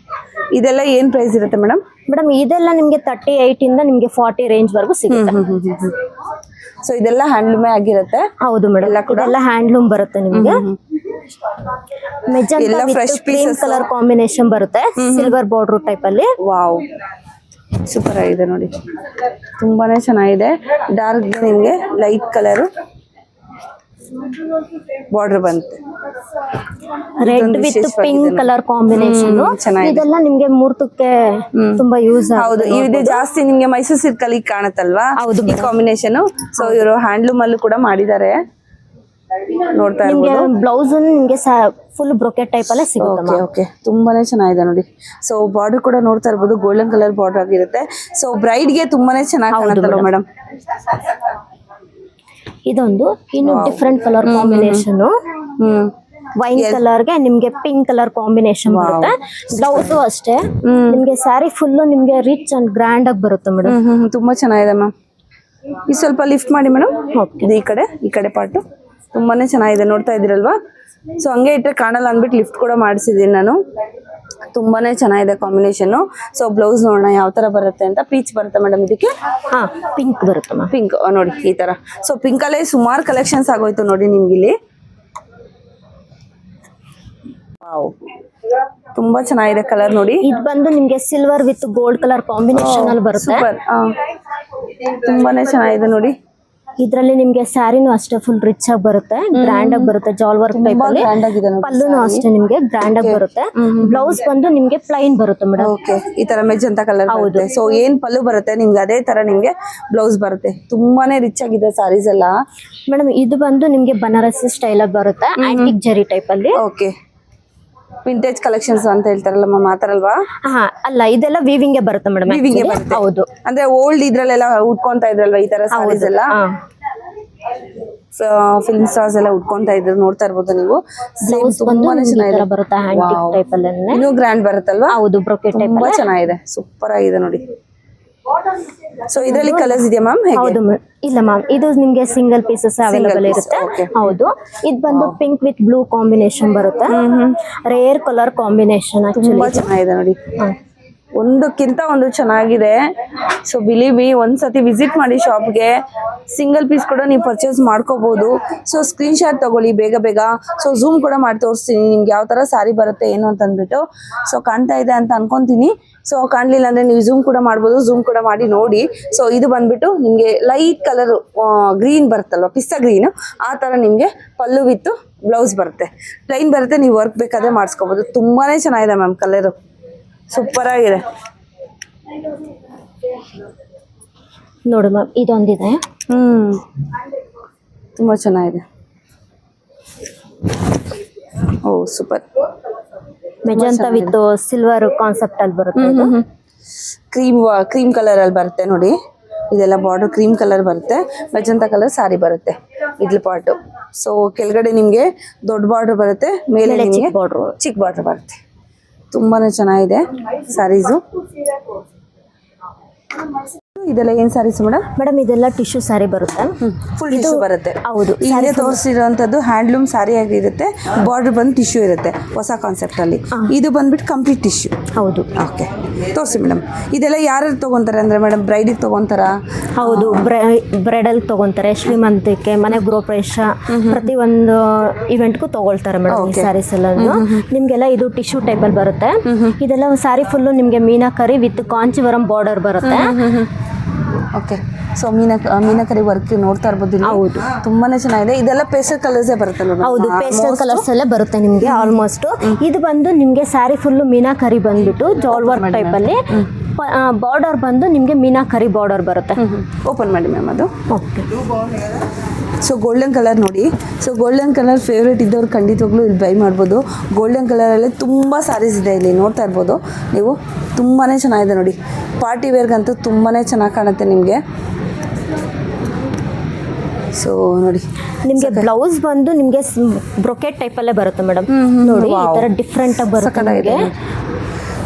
ಇದೆಲ್ಲ ಏನ್ ಪ್ರೈಸ್ ಇರುತ್ತೆ ಮೇಡಮ್? ಮೇಡಮ್ ಇದೆಲ್ಲ ನಿಮ್ಗೆ 38 ಇಂದ ನಿಮ್ಗೆ 40 ರೇಂಜ್ ವರೆಗೂ ಸಿಗುತ್ತೆ. ಸೊ ಇದೆಲ್ಲ ಹ್ಯಾಂಡ್ಲೂಮೇ ಆಗಿರುತ್ತೆ. ಹೌದು ಮೇಡಮ್, ಇದೆಲ್ಲ ಹ್ಯಾಂಡ್ಲೂಮ್ ಬರುತ್ತೆ ನಿಮ್ಗೆ. Magenta with cream colour combination ಬರುತ್ತೆ, ಸಿಲ್ವರ್ ಬಾರ್ಡರ್ ಟೈಪ್ ಅಲ್ಲಿ. ವಾವ್, ಸೂಪರ್ ಆಗಿದೆ ನೋಡಿ, ತುಂಬಾನೇ ಚೆನ್ನಾಗಿದೆ. ಡಾರ್ಕ್ ನಿಮ್ಗೆ ಲೈಟ್ ಕಲರ್ ಬಾರ್ಡರ್ ಬಂತೆ, red with pink colour combination. ಇದೆಲ್ಲ ನಿಮ್ಗೆ ಮುಹೂರ್ತಕ್ಕೆ ತುಂಬಾ ಯೂಸ್. ಹೌದು, ಇದು ಜಾಸ್ತಿ ನಿಮ್ಗೆ ಮೈಸೂರು ಸಿಲ್ಕ್ ಅಲ್ಲಿ ಕಾಣುತ್ತಲ್ವಾ ಈ ಕಾಂಬಿನೇಷನ್. ಸೊ ಇವರು ಹ್ಯಾಂಡ್ಲೂಮ್ ಅಲ್ಲೂ ಕೂಡ ಮಾಡಿದ್ದಾರೆ, ನೋಡ್ತಾ ಇರ್ಬೋದು. ಬ್ಲೌಸ್ ನಿಮ್ಗೆ ಫುಲ್ ಬ್ರೊಕೆಟ್ ಟೈಪ್ ಅಲ್ಲೇ ಸಿಗುತ್ತೆ. ಓಕೆ, ತುಂಬಾನೇ ಚೆನ್ನಾಗಿದೆ ನೋಡಿ. ಸೊ ಬಾರ್ಡರ್ ಕೂಡ ನೋಡ್ತಾ ಇರ್ಬೋದು, ಗೋಲ್ಡನ್ ಕಲರ್ ಬಾರ್ಡರ್ ಆಗಿರುತ್ತೆ. ಸೊ ಬ್ರೈಡ್ ಗೆ ತುಂಬಾನೇ ಚೆನ್ನಾಗಿ ಕಾಣುತ್ತಲ್ವಾ ಮೇಡಮ್? ಇದೊಂದು ಇನ್ನು different colour combination. Wine colour ಗೆ ನಿಮ್ಗೆ ಪಿಂಕ್ ಕಲರ್ ಕಾಂಬಿನೇಷನ್ ಬರುತ್ತೆ. ಬ್ಲೌಸ್ ಅಷ್ಟೇ ನಿಮ್ಗೆ ಸ್ಯಾರಿ ಫುಲ್ ನಿಮ್ಗೆ ರಿಚ್ ಅಂಡ್ ಗ್ರ್ಯಾಂಡ್ ಆಗಿ ಬರುತ್ತೆ ಮೇಡಮ್. ತುಂಬಾ ಚೆನ್ನಾಗಿದೆ ಮ್ಯಾಮ್. ಈ ಸ್ವಲ್ಪ ಲಿಫ್ಟ್ ಮಾಡಿ ಮೇಡಮ್. ಇದು ಈ ಕಡೆ ಪಾರ್ಟ್ ತುಂಬಾನೇ ಚೆನ್ನಾಗಿದೆ, ನೋಡ್ತಾ ಇದ್ದೀರಲ್ವಾ. ಸೊ ಹಂಗೆ ಇಟ್ಟರೆ ಕಾಣಲ್ಲ ಅಂದ್ಬಿಟ್ಟು ಲಿಫ್ಟ್ ಕೂಡ ಮಾಡಿಸಿದ್ದೀನಿ ನಾನು. ತುಂಬಾನೇ ಚೆನ್ನಾಗಿದೆ ಕಾಂಬಿನೇಷನ್. ಸೊ ಬ್ಲೌಸ್ ನೋಡೋಣ ಯಾವ ತರ ಬರುತ್ತೆ ಅಂತ. ಪೀಚ್ ಬರುತ್ತೆ ಮೇಡಮ್ ಇದಕ್ಕೆ, ಹಾ ಪಿಂಕ್ ಬರುತ್ತಮ್ಮ. ಪಿಂಕ್ ನೋಡಿ ಈ ತರ. ಸೊ ಪಿಂಕ್ ಅಲ್ಲೇ ಸುಮಾರು ಕಲೆಕ್ಷನ್ಸ್ ಆಗೋಯ್ತು ನೋಡಿ ನಿಮ್ಗೆ ಇಲ್ಲಿ. ವಾವ್, ತುಂಬಾ ಚೆನ್ನಾಗಿದೆ ಕಲರ್ ನೋಡಿ. ಇದು ಬಂದು ನಿಮ್ಗೆ silver with gold colour combination ಅಲ್ಲಿ ಬರುತ್ತೆ. ಸೂಪರ್, ತುಂಬಾನೇ ಚೆನ್ನಾಗಿದೆ ನೋಡಿ. ಇದ್ರಲ್ಲಿ ನಿಮ್ಗೆ ಸ್ಯಾರಿನೂ ಅಷ್ಟೇ ಫುಲ್ ರಿಚ್ ಆಗಿ ಬರುತ್ತೆ, ಗ್ರ್ಯಾಂಡ್ ಆಗಿ ಬರುತ್ತೆ, ಜಾಲ್ ವರ್ಕ್ ಟೈಪ್ ಅಲ್ಲಿ. ಗ್ರ್ಯಾಂಡ್ ಆಗಿದೆ ನೋಡಿ. ಪಲ್ಲುನು ಅಷ್ಟೇ ನಿಮ್ಗೆ ಗ್ರ್ಯಾಂಡ್ ಆಗಿ ಬರುತ್ತೆ. ಬ್ಲೌಸ್ ಬಂದು ನಿಮ್ಗೆ ಪ್ಲೈನ್ ಬರುತ್ತೆ ಮೇಡಮ್. ಓಕೆ, ಈ ತರ ಮೆಜಂತಾ ಕಲರ್ ಬರುತ್ತೆ. ಸೊ ಏನ್ ಪಲ್ಲು ಬರುತ್ತೆ ನಿಮ್ಗೆ ಅದೇ ತರ ನಿಮ್ಗೆ ಬ್ಲೌಸ್ ಬರುತ್ತೆ. ತುಂಬಾನೇ ರಿಚ್ ಆಗಿದೆ ಸಾರೀಸ್ ಎಲ್ಲ ಮೇಡಮ್. ಇದು ಬಂದು ನಿಮ್ಗೆ ಬನಾರಸಿ ಸ್ಟೈಲ್ ಆಗಿ ಬರುತ್ತೆ, ಆಂಟಿಕ್ ಜರಿ ಟೈಪ್ ಅಲ್ಲಿ. ಓಕೆ, ವಿಂಟೇಜ್ ಕಲೆಕ್ಷನ್ಸ್ ಅಂತ ಹೇಳ್ತಾರಲ್ಲ ಮ್ಯಾಮ್, ಆತರಲ್ವಾ? ಹಾ ಅಲ್ಲ, ಇದೆಲ್ಲ ವೀವಿಂಗ್ ಬರುತ್ತೆ ಮೇಡಮ್. ವೀವಿಂಗ್ ಬರುತ್ತೆ. ಹೌದು, ಅಂದ್ರೆ ಓಲ್ಡ್ ಇದ್ರಲ್ಲೆಲ್ಲ ಉಟ್ಕೊಂತ ಇದ್ರಲ್ವಾ ಈ ತರ ಸಾರೀಸ್ ಎಲ್ಲ, ಫಿಲ್ಮ್ ಸ್ಟಾರ್ಸ್ ಎಲ್ಲ ಉಟ್ಕೊಂತ ಇದ್ರು, ನೋಡ್ತಾ ಇರ್ಬೋದು ನೀವು. ತುಂಬಾನೇ ಚೆನ್ನಾಗಿದೆ ಬರುತ್ತೆ, ಆಂಟಿಕ್ ಟೈಪ್ ಅಲ್ಲಿ. ಇನ್ನೂ ಗ್ರ್ಯಾಂಡ್ ಬರುತ್ತಲ್ವಾ? ಹೌದು, ಬ್ರೊಕೆಟ್ ಟೈಪ್. ತುಂಬಾ ಚೆನ್ನಾಗಿದೆ, ಸೂಪರ್ ಆಗಿದೆ ನೋಡಿ. ಸೊ ಇದರಲ್ಲಿ ಕಲರ್ಸ್ ಇದೆಯಾ ಮ್ಯಾಮ್? ಹೌದು ಮ್ಯಾಮ್. ಇಲ್ಲ ಮ್ಯಾಮ್, ಇದು ನಿಮ್ಗೆ ಸಿಂಗಲ್ ಪೀಸಸ್ ಅವೈಲೇಬಲ್ ಇರುತ್ತೆ. ಹೌದು, ಇದು ಬಂದು ಪಿಂಕ್ ವಿತ್ ಬ್ಲೂ ಕಾಂಬಿನೇಷನ್ ಬರುತ್ತೆ. Rare colour combination. ತುಂಬಾ ಚೆನ್ನಾಗಿದೆ ನೋಡಿ, ಒಂದಕ್ಕಿಂತ ಒಂದು ಚೆನ್ನಾಗಿದೆ. ಸೊ ಬಿಲೀವ್ ಒಂದ್ಸತಿ ವಿಸಿಟ್ ಮಾಡಿ ಶಾಪ್ಗೆ. ಸಿಂಗಲ್ ಪೀಸ್ ಕೂಡ ನೀವು ಪರ್ಚೇಸ್ ಮಾಡ್ಕೋಬಹುದು. ಸೊ ಸ್ಕ್ರೀನ್ ಶಾಟ್ ತಗೊಳ್ಳಿ ಬೇಗ ಬೇಗ. ಸೊ ಝೂಮ್ ಕೂಡ ಮಾಡಿ ತೋರಿಸ್ತೀನಿ ನಿಮ್ಗೆ ಯಾವ ತರ ಸಾರಿ ಬರುತ್ತೆ ಏನು ಅಂತ ಅಂದ್ಬಿಟ್ಟು. ಸೊ ಕಾಣ್ತಾ ಇದೆ ಅಂತ ಅನ್ಕೊಂತೀನಿ. ಸೊ ಕಾಣ್ಲಿಲ್ಲ ಅಂದ್ರೆ ನೀವು ಝೂಮ್ ಕೂಡ ಮಾಡ್ಬೋದು, ಝೂಮ್ ಕೂಡ ಮಾಡಿ ನೋಡಿ. ಸೊ ಇದು ಬಂದ್ಬಿಟ್ಟು ನಿಮ್ಗೆ ಲೈಟ್ ಕಲರ್ ಗ್ರೀನ್ ಬರುತ್ತಲ್ವ, ಪಿಸ್ತಾ ಗ್ರೀನ್, ಆ ತರ ನಿಮ್ಗೆ ಪಲ್ಲು ವಿತ್ ಬ್ಲೌಸ್ ಬರುತ್ತೆ. ಪ್ಲೈನ್ ಬರುತ್ತೆ, ನೀವು ವರ್ಕ್ ಬೇಕಾದ್ರೆ ಮಾಡಿಸ್ಕೋಬಹುದು. ತುಂಬಾನೇ ಚೆನ್ನಾಗಿದೆ ಮ್ಯಾಮ್, ಕಲರು ಸೂಪರ್ ಆಗಿದೆ ನೋಡಿ ಮ್ಯಾಮ್. ಇದೊಂದಿದೆ, ತುಂಬಾ ಚೆನ್ನಾಗಿದೆ. Oh super. Magenta with silver concept ಅಲ್ಲಿ ಬರುತ್ತೆ. ಕ್ರೀಮ್ ಕಲರ್ ಅಲ್ಲಿ ಬರುತ್ತೆ ನೋಡಿ. ಇದೆಲ್ಲ ಬಾರ್ಡರ್ ಕ್ರೀಮ್ ಕಲರ್ ಬರುತ್ತೆ, ಮೆಜಂತಾ ಕಲರ್ ಸಾರಿ ಬರುತ್ತೆ ಇದ್ಲ ಪಾರ್ಟ್. ಸೊ ಕೆಳಗಡೆ ನಿಮ್ಗೆ ದೊಡ್ಡ ಬಾರ್ಡರ್ ಬರುತ್ತೆ, ಮೇಲೆ ನಿಮ್ಗೆ ಚಿಕ್ಕ ಬಾರ್ಡರ್ ಬರುತ್ತೆ. ತುಂಬಾನೇ ಚೆನ್ನಾಗಿದೆ ಸ್ಯಾರೀಸು. ಇದೆಲ್ಲ ಏನ್ ಸ್ಯಾರೀಸ್ ಮೇಡಮ್? ಮೇಡಮ್ ಇದೆಲ್ಲ ಟಿಶ್ಯೂ ಸ್ಯಾರಿ ಬರುತ್ತೆ, ಫುಲ್ ಟಿಶ್ಯೂ ಬರುತ್ತೆ. ಹೌದು, ಈಗ ತೋರಿಸಿರುವಂತದ್ದು ಹ್ಯಾಂಡ್ಲೂಮ್ ಸ್ಯಾರಿ ಆಗಿರುತ್ತೆ. ಬಾರ್ಡರ್ ಬಂದು ಟಿಶ್ಯೂ ಇರುತ್ತೆ ಹೊಸ ಕಾನ್ಸೆಪ್ಟ್ ಅಲ್ಲಿ. ಇದು ಬಂದ್ಬಿಟ್ಟು ಕಂಪ್ಲೀಟ್ ಟಿಶ್ಯೂ. ಹೌದು. ಓಕೆ, ತೋರಿಸಿ ಮೇಡಮ್. ಇದೆಲ್ಲ ಯಾರು ತಗೊಂತಾರೆ ಅಂದ್ರೆ ಮೇಡಮ್, ಬ್ರೈಡಿಗೆ ತಗೊಂತಾರ? ಹೌದು, ಬ್ರೈಡಲ್ ತಗೊಂತಾರೆ, ಶ್ರೀಮಂತಕ್ಕೆ, ಮನೆ ಗೃಹಪ್ರವೇಶ, ಪ್ರತಿ ಒಂದು ಇವೆಂಟ್ಗೂ ತಗೊಳ್ತಾರೆ ಮೇಡಮ್ ಈ ಸ್ಯಾರೀಸ್ ಎಲ್ಲ. ನಿಮ್ಗೆಲ್ಲ ಇದು ಟಿಶ್ಯೂ ಟೈಪ್ ಅಲ್ಲಿ ಬರುತ್ತೆ. ಇದೆಲ್ಲ ಸ್ಯಾರಿ ಫುಲ್ಲು ನಿಮ್ಗೆ ಮೀನಾಕರಿ ವಿತ್ ಕಾಂಚಿವರಂ ಬಾರ್ಡರ್ ಬರುತ್ತೆ. ಓಕೆ, ಸೊ ಮೀನಾಕರಿ ವರ್ಕ್ ನೋಡ್ತಾ ಇರ್ಬೋದು. ಹೌದು, ತುಂಬಾನೇ ಚೆನ್ನಾಗಿದೆ. ಇದೆಲ್ಲ ಪೇಸ್ಟಲ್ ಕಲರ್ಸೇ ಬರುತ್ತೆ ನೋಡಿ. ಹೌದು, ಪೇಸ್ಟಲ್ ಕಲರ್ಸ್ ಎಲ್ಲ ಬರುತ್ತೆ ನಿಮ್ಗೆ ಆಲ್ಮೋಸ್ಟ್. ಇದು ಬಂದು ನಿಮ್ಗೆ ಸ್ಯಾರಿ ಫುಲ್ಲು ಮೀನಾಕರಿ ಬಂದ್ಬಿಟ್ಟು ಜಾಲ್ ವರ್ಕ್ ಟೈಪ್ ಅಲ್ಲಿ. ಬಾರ್ಡರ್ ಬಂದು ನಿಮ್ಗೆ ಮೀನಾಕರಿ ಬಾರ್ಡರ್ ಬರುತ್ತೆ. ಓಪನ್ ಮಾಡಿ ಮ್ಯಾಮ್ ಅದು. ಓಕೆ. ಸೊ ಗೋಲ್ಡನ್ ಕಲರ್ ನೋಡಿ. ಸೊ ಗೋಲ್ಡನ್ ಕಲರ್ ಫೇವ್ರೇಟ್ ಇದ್ದವ್ರು ಖಂಡಿತವಾಗ್ಲೂ ಇಲ್ಲಿ ಬೈ ಮಾಡ್ಬೋದು. ಗೋಲ್ಡನ್ ಕಲರಲ್ಲಿ ತುಂಬ ಸ್ಯಾರೀಸ್ ಇದೆ ಇಲ್ಲಿ, ನೋಡ್ತಾ ಇರ್ಬೋದು ನೀವು. ತುಂಬಾ ಚೆನ್ನಾಗಿದೆ ನೋಡಿ, ಪಾರ್ಟಿ ವೇರ್ಗಂತೂ ತುಂಬಾ ಚೆನ್ನಾಗಿ ಕಾಣುತ್ತೆ ನಿಮಗೆ. ಸೊ ನೋಡಿ, ನಿಮಗೆ ಬ್ಲೌಸ್ ಬಂದು ನಿಮಗೆ ಬ್ರೊಕೆಟ್ ಟೈಪಲ್ಲೇ ಬರುತ್ತೆ ಮೇಡಮ್. ನೋಡಿ ಈ ಥರ ಡಿಫ್ರೆಂಟ್ ಆಗಿ ಬರುತ್ತೆ ನಿಮಗೆ.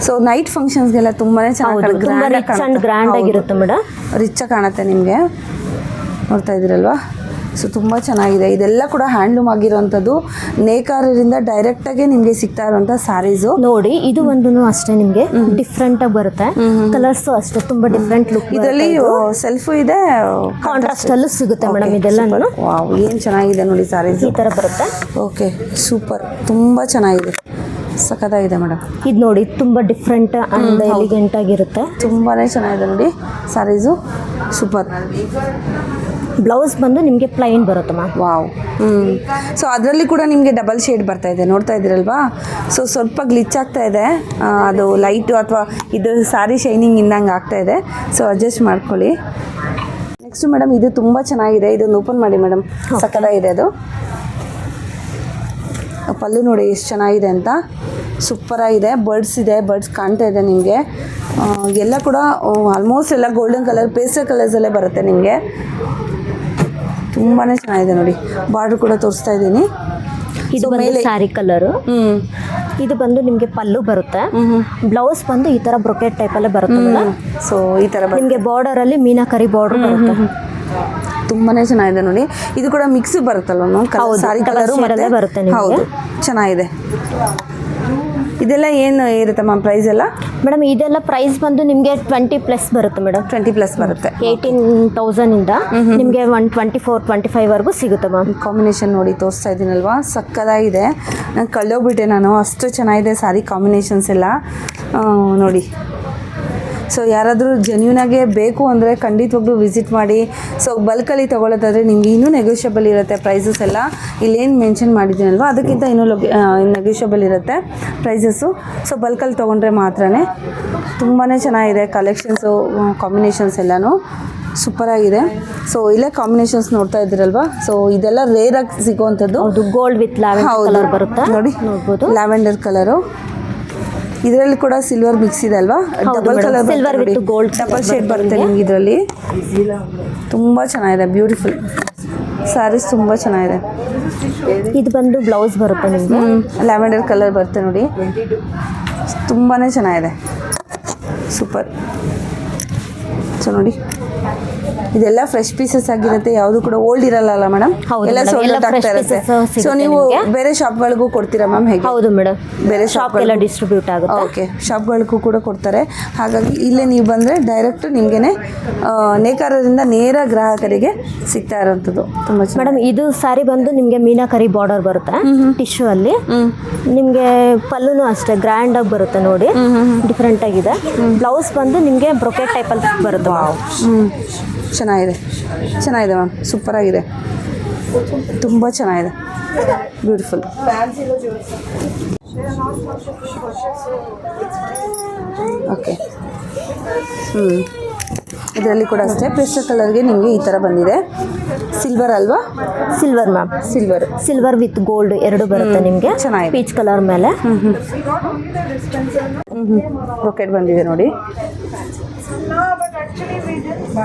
ಸೊ ನೈಟ್ ಫಂಕ್ಷನ್ಸ್ಗೆಲ್ಲ ತುಂಬಾ ಚೆನ್ನಾಗಿ ಗ್ರ್ಯಾಂಡ್ ಆಗಿರುತ್ತೆ ಮೇಡಮ್. ರಿಚ್ ಕಾಣುತ್ತೆ ನಿಮಗೆ, ನೋಡ್ತಾ ಇದ್ದೀರಲ್ವಾ. ಸೊ ತುಂಬ ಚೆನ್ನಾಗಿದೆ. ಇದೆಲ್ಲ ಕೂಡ ಹ್ಯಾಂಡ್ಲೂಮ್ ಆಗಿರೋವಂಥದ್ದು, ನೇಕಾರರಿಂದ ಡೈರೆಕ್ಟಾಗಿ ನಿಮಗೆ ಸಿಗ್ತಾ ಇರುವಂಥ ಸ್ಯಾರೀಸು. ನೋಡಿ ಇದು ಒಂದು ಅಷ್ಟೇ ನಿಮಗೆ ಡಿಫ್ರೆಂಟ್ ಆಗಿ ಬರುತ್ತೆ. ಕಲರ್ಸು ಅಷ್ಟೇ ತುಂಬ ಡಿಫ್ರೆಂಟ್ ಲುಕ್. ಇದರಲ್ಲಿ ಸೆಲ್ಫು ಇದೆ, ಕಾಂಟ್ರಾಸ್ಟ್ ಅಲ್ಲೂ ಸಿಗುತ್ತೆ ಮೇಡಮ್ ಇದೆಲ್ಲ. ವಾವ್, ಏನು ಚೆನ್ನಾಗಿದೆ ನೋಡಿ ಸ್ಯಾರೀಸ್. ಈ ಥರ ಬರುತ್ತೆ. ಓಕೆ, ಸೂಪರ್, ತುಂಬ ಚೆನ್ನಾಗಿದೆ, ಸಖತ್ತಾಗಿದೆ ಮೇಡಮ್. ಇದು ನೋಡಿ ತುಂಬ ಡಿಫ್ರೆಂಟ್ ಆ್ಯಂಡ್ ಎಲಿಗೆಂಟ್ ಆಗಿರುತ್ತೆ. ತುಂಬಾ ಚೆನ್ನಾಗಿದೆ ನೋಡಿ ಸ್ಯಾರೀಸು, ಸೂಪರ್. ಬ್ಲೌಸ್ ಬಂದು ನಿಮಗೆ ಪ್ಲೈನ್ ಬರುತ್ತೆ ಮ್ಯಾಮ್. ವಾವ್. ಸೊ ಅದರಲ್ಲಿ ಕೂಡ ನಿಮಗೆ ಡಬಲ್ ಶೇಡ್ ಬರ್ತಾ ಇದೆ, ನೋಡ್ತಾ ಇದ್ದೀರಲ್ವಾ. ಸೊ ಸ್ವಲ್ಪ ಗ್ಲಿಚ್ ಆಗ್ತಾ ಇದೆ, ಅದು ಲೈಟು ಅಥವಾ ಇದು ಸ್ಯಾರಿ ಶೈನಿಂಗ್ ಇಂದಂಗೆ ಆಗ್ತಾ ಇದೆ. ಸೊ ಅಡ್ಜಸ್ಟ್ ಮಾಡ್ಕೊಳ್ಳಿ. ನೆಕ್ಸ್ಟ್ ಮೇಡಮ್, ಇದು ತುಂಬ ಚೆನ್ನಾಗಿದೆ. ಇದೊಂದು ಓಪನ್ ಮಾಡಿ ಮೇಡಮ್, ಸಕ್ಕತ್ತಾಗಿದೆ. ಅದು ಪಲ್ಲು ನೋಡಿ ಎಷ್ಟು ಚೆನ್ನಾಗಿದೆ ಅಂತ, ಸೂಪರಾಗಿದೆ. ಬರ್ಡ್ಸ್ ಇದೆ, ಬರ್ಡ್ಸ್ ಕಾಣ್ತಾ ಇದೆ ನಿಮಗೆ. ಎಲ್ಲ ಕೂಡ ಆಲ್ಮೋಸ್ಟ್ ಎಲ್ಲ ಗೋಲ್ಡನ್ ಕಲರ್, ಪೇಸ್ಟಲ್ ಕಲರ್ಸಲ್ಲೇ ಬರುತ್ತೆ ನಿಮಗೆ. ತುಂಬಾ ಚೆನ್ನಾಗಿದೆ ನೋಡಿ. ಬಾರ್ಡರ್ ಕೂಡ ತೋರಿಸ್ತಾ ಇದ್ದೀನಿ. ಇದು ಮೇಲೆ ಸ್ಯಾರಿ ಕಲರು. ಇದು ಬಂದು ನಿಮಗೆ ಪಲ್ಲು ಬರುತ್ತೆ. ಬ್ಲೌಸ್ ಬಂದು ಈ ಥರ ಬ್ರೊಕೆಟ್ ಟೈಪಲ್ಲೇ ಬರುತ್ತೆ. ಸೊ ಈ ಥರ ನಿಮಗೆ ಬಾರ್ಡರಲ್ಲಿ ಮೀನಾಕರಿ ಬಾರ್ಡರ್ ಬರುತ್ತೆ. ತುಂಬಾ ಚೆನ್ನಾಗಿದೆ ನೋಡಿ. ಇದು ಕೂಡ ಮಿಕ್ಸ್ ಬರುತ್ತಲ್ವ, ಸಾರಿ ಕಲರು ಬರುತ್ತೆ. ಹೌದು, ಚೆನ್ನಾಗಿದೆ. ಇದೆಲ್ಲ ಏನು ಇರುತ್ತೆ ಮ್ಯಾಮ್ ಪ್ರೈಸ್ ಎಲ್ಲ? ಮೇಡಮ್ ಇದೆಲ್ಲ ಪ್ರೈಸ್ ಬಂದು ನಿಮಗೆ 20+ ಬರುತ್ತೆ ಮೇಡಮ್. 20+ ಬರುತ್ತೆ. 18,000 ಇಂದ ನಿಮಗೆ 124-25 ವರೆಗೂ ಸಿಗುತ್ತೆ ಮ್ಯಾಮ್. ಕಾಂಬಿನೇಷನ್ ನೋಡಿ ತೋರಿಸ್ತಾ ಇದ್ದೀನಲ್ವಾ, ಸಕ್ಕದಾಗಿದೆ. ನಾನು ಕಳ್ಳೋಗ್ಬಿಟ್ಟೆ ನಾನು, ಅಷ್ಟು ಚೆನ್ನಾಗಿದೆ ಸ್ಯಾರಿ ಕಾಂಬಿನೇಷನ್ಸ್ ಎಲ್ಲ ನೋಡಿ. ಸೊ ಯಾರಾದರೂ ಜೆನ್ಯೂನಾಗೆ ಬೇಕು ಅಂದರೆ ಖಂಡಿತವಾಗ್ಲೂ ವಿಸಿಟ್ ಮಾಡಿ. ಸೊ ಬಲ್ಕಲ್ಲಿ ತೊಗೊಳ್ಳೋದಾದರೆ ನಿಮಗೆ ಇನ್ನೂ ನೆಗೋಷಿಯಬಲ್ ಇರುತ್ತೆ ಪ್ರೈಸಸ್ ಎಲ್ಲ. ಇಲ್ಲೇನು ಮೆನ್ಷನ್ ಮಾಡಿದ್ದೀನಲ್ವ ಅದಕ್ಕಿಂತ ಇನ್ನೂ ನೆಗೋಷಿಯಬಲ್ ಇರುತ್ತೆ ಪ್ರೈಸಸ್ಸು. ಸೊ ಬಲ್ಕಲ್ಲಿ ತೊಗೊಂಡ್ರೆ ಮಾತ್ರ. ತುಂಬಾ ಚೆನ್ನಾಗಿದೆ ಕಲೆಕ್ಷನ್ಸು, ಕಾಂಬಿನೇಷನ್ಸ್ ಎಲ್ಲನೂ ಸೂಪರಾಗಿದೆ. ಸೊ ಇಲ್ಲೇ ಕಾಂಬಿನೇಷನ್ಸ್ ನೋಡ್ತಾ ಇದ್ದೀರಲ್ವಾ. ಸೊ ಇದೆಲ್ಲ ರೇರಾಗಿ ಸಿಗೋವಂಥದ್ದು. ಹೌದು, ಗೋಲ್ಡ್ ವಿತ್ ಲ್ಯಾವೆಂಡರ್ ಕಲರ್ ಬರುತ್ತೆ ನೋಡಿ, ನೋಡ್ಬೋದು. Lavender colour. ಇದರಲ್ಲಿ ಕೂಡ ಸಿಲ್ವರ್ ಮಿಕ್ಸ್ ಇದೆ ಅಲ್ವಾ? Double colour silver with gold double shade ಬರುತ್ತೆ ನಿಮ್ಗೆ ಇದರಲ್ಲಿ. ತುಂಬ ಚೆನ್ನಾಗಿದೆ, ಬ್ಯೂಟಿಫುಲ್ ಸ್ಯಾರೀಸ್ ತುಂಬ ಚೆನ್ನಾಗಿದೆ. ಇದು ಬಂದು ಬ್ಲೌಸ್ ಬರುತ್ತೆ ನಿಮಗೆ. ಲ್ಯಾವೆಂಡರ್ ಕಲರ್ ಬರುತ್ತೆ ನೋಡಿ, ತುಂಬಾ ಚೆನ್ನಾಗಿದೆ, ಸೂಪರ್. ಸೊ ನೋಡಿ ಇದೆಲ್ಲ ಫ್ರೆಶ್ ಪೀಸಸ್ ಆಗಿರುತ್ತೆ, ಯಾವುದು ಕೂಡ ಓಲ್ಡ್ ಇರಲ್ಲ ಮೇಡಮ್, ಎಲ್ಲ ಸೋಲ್ಡ್ ಔಟ್ ಆಗ್ತಾ ಇರುತ್ತೆ. ಸೊ ನೀವು ಬೇರೆ ಶಾಪ್ಗಳಿಗೂ ಕೊಡ್ತೀರಾ ಮ್ಯಾಮ್ ಹೇಗೆ? ಹೌದು ಮೇಡಮ್, ಬೇರೆ ಶಾಪ್ಗೆಲ್ಲ ಡಿಸ್ಟ್ರಿಬ್ಯೂಟ್ ಆಗುತ್ತೆ. ಓಕೆ, ಶಾಪ್ಗಳಿಗೂ ಕೂಡ ಕೊಡ್ತಾರೆ. ಹಾಗಾಗಿ ಇಲ್ಲೇ ನೀವು ಬಂದರೆ ಡೈರೆಕ್ಟ್ ನಿಮಗೇನೆ ನೇಕಾರರಿಂದ ನೇರ ಗ್ರಾಹಕರಿಗೆ ಸಿಗ್ತಾ ಇರೋವಂಥದ್ದು. ತುಂಬ ಚೆನ್ನಾಗಿ. ಮೇಡಮ್ ಇದು ಸ್ಯಾರಿ ಬಂದು ನಿಮಗೆ ಮೀನಾಕರಿ ಬಾರ್ಡರ್ ಬರುತ್ತೆ ಟಿಶ್ಯೂ ಅಲ್ಲಿ. ನಿಮಗೆ ಪಲ್ಲುನು ಅಷ್ಟೇ ಗ್ರ್ಯಾಂಡ್ ಆಗಿ ಬರುತ್ತೆ ನೋಡಿ, ಡಿಫ್ರೆಂಟ್ ಆಗಿದೆ. ಬ್ಲೌಸ್ ಬಂದು ನಿಮಗೆ ಬ್ರೊಕೆಟ್ ಟೈಪಲ್ಲಿ ಬರುತ್ತೆ. ಚೆನ್ನಾಗಿದೆ, ಚೆನ್ನಾಗಿದೆ ಮ್ಯಾಮ್, ಸೂಪರಾಗಿದೆ, ತುಂಬ ಚೆನ್ನಾಗಿದೆ, ಬ್ಯೂಟಿಫುಲ್. ಓಕೆ, ಇದರಲ್ಲಿ ಕೂಡ ಅಷ್ಟೇ ಪೇಸ್ಟಲ್ ಕಲರ್ಗೆ ನಿಮಗೆ ಈ ಥರ ಬಂದಿದೆ. ಸಿಲ್ವರ್ ಅಲ್ವಾ? Silver ma'am, silver with gold ಎರಡು ಬರುತ್ತೆ ನಿಮಗೆ. ಚೆನ್ನಾಗಿದೆ, ಪೀಚ್ ಕಲರ್ ಮೇಲೆ ಬ್ರೊಕೆಟ್ ಬಂದಿದೆ ನೋಡಿ,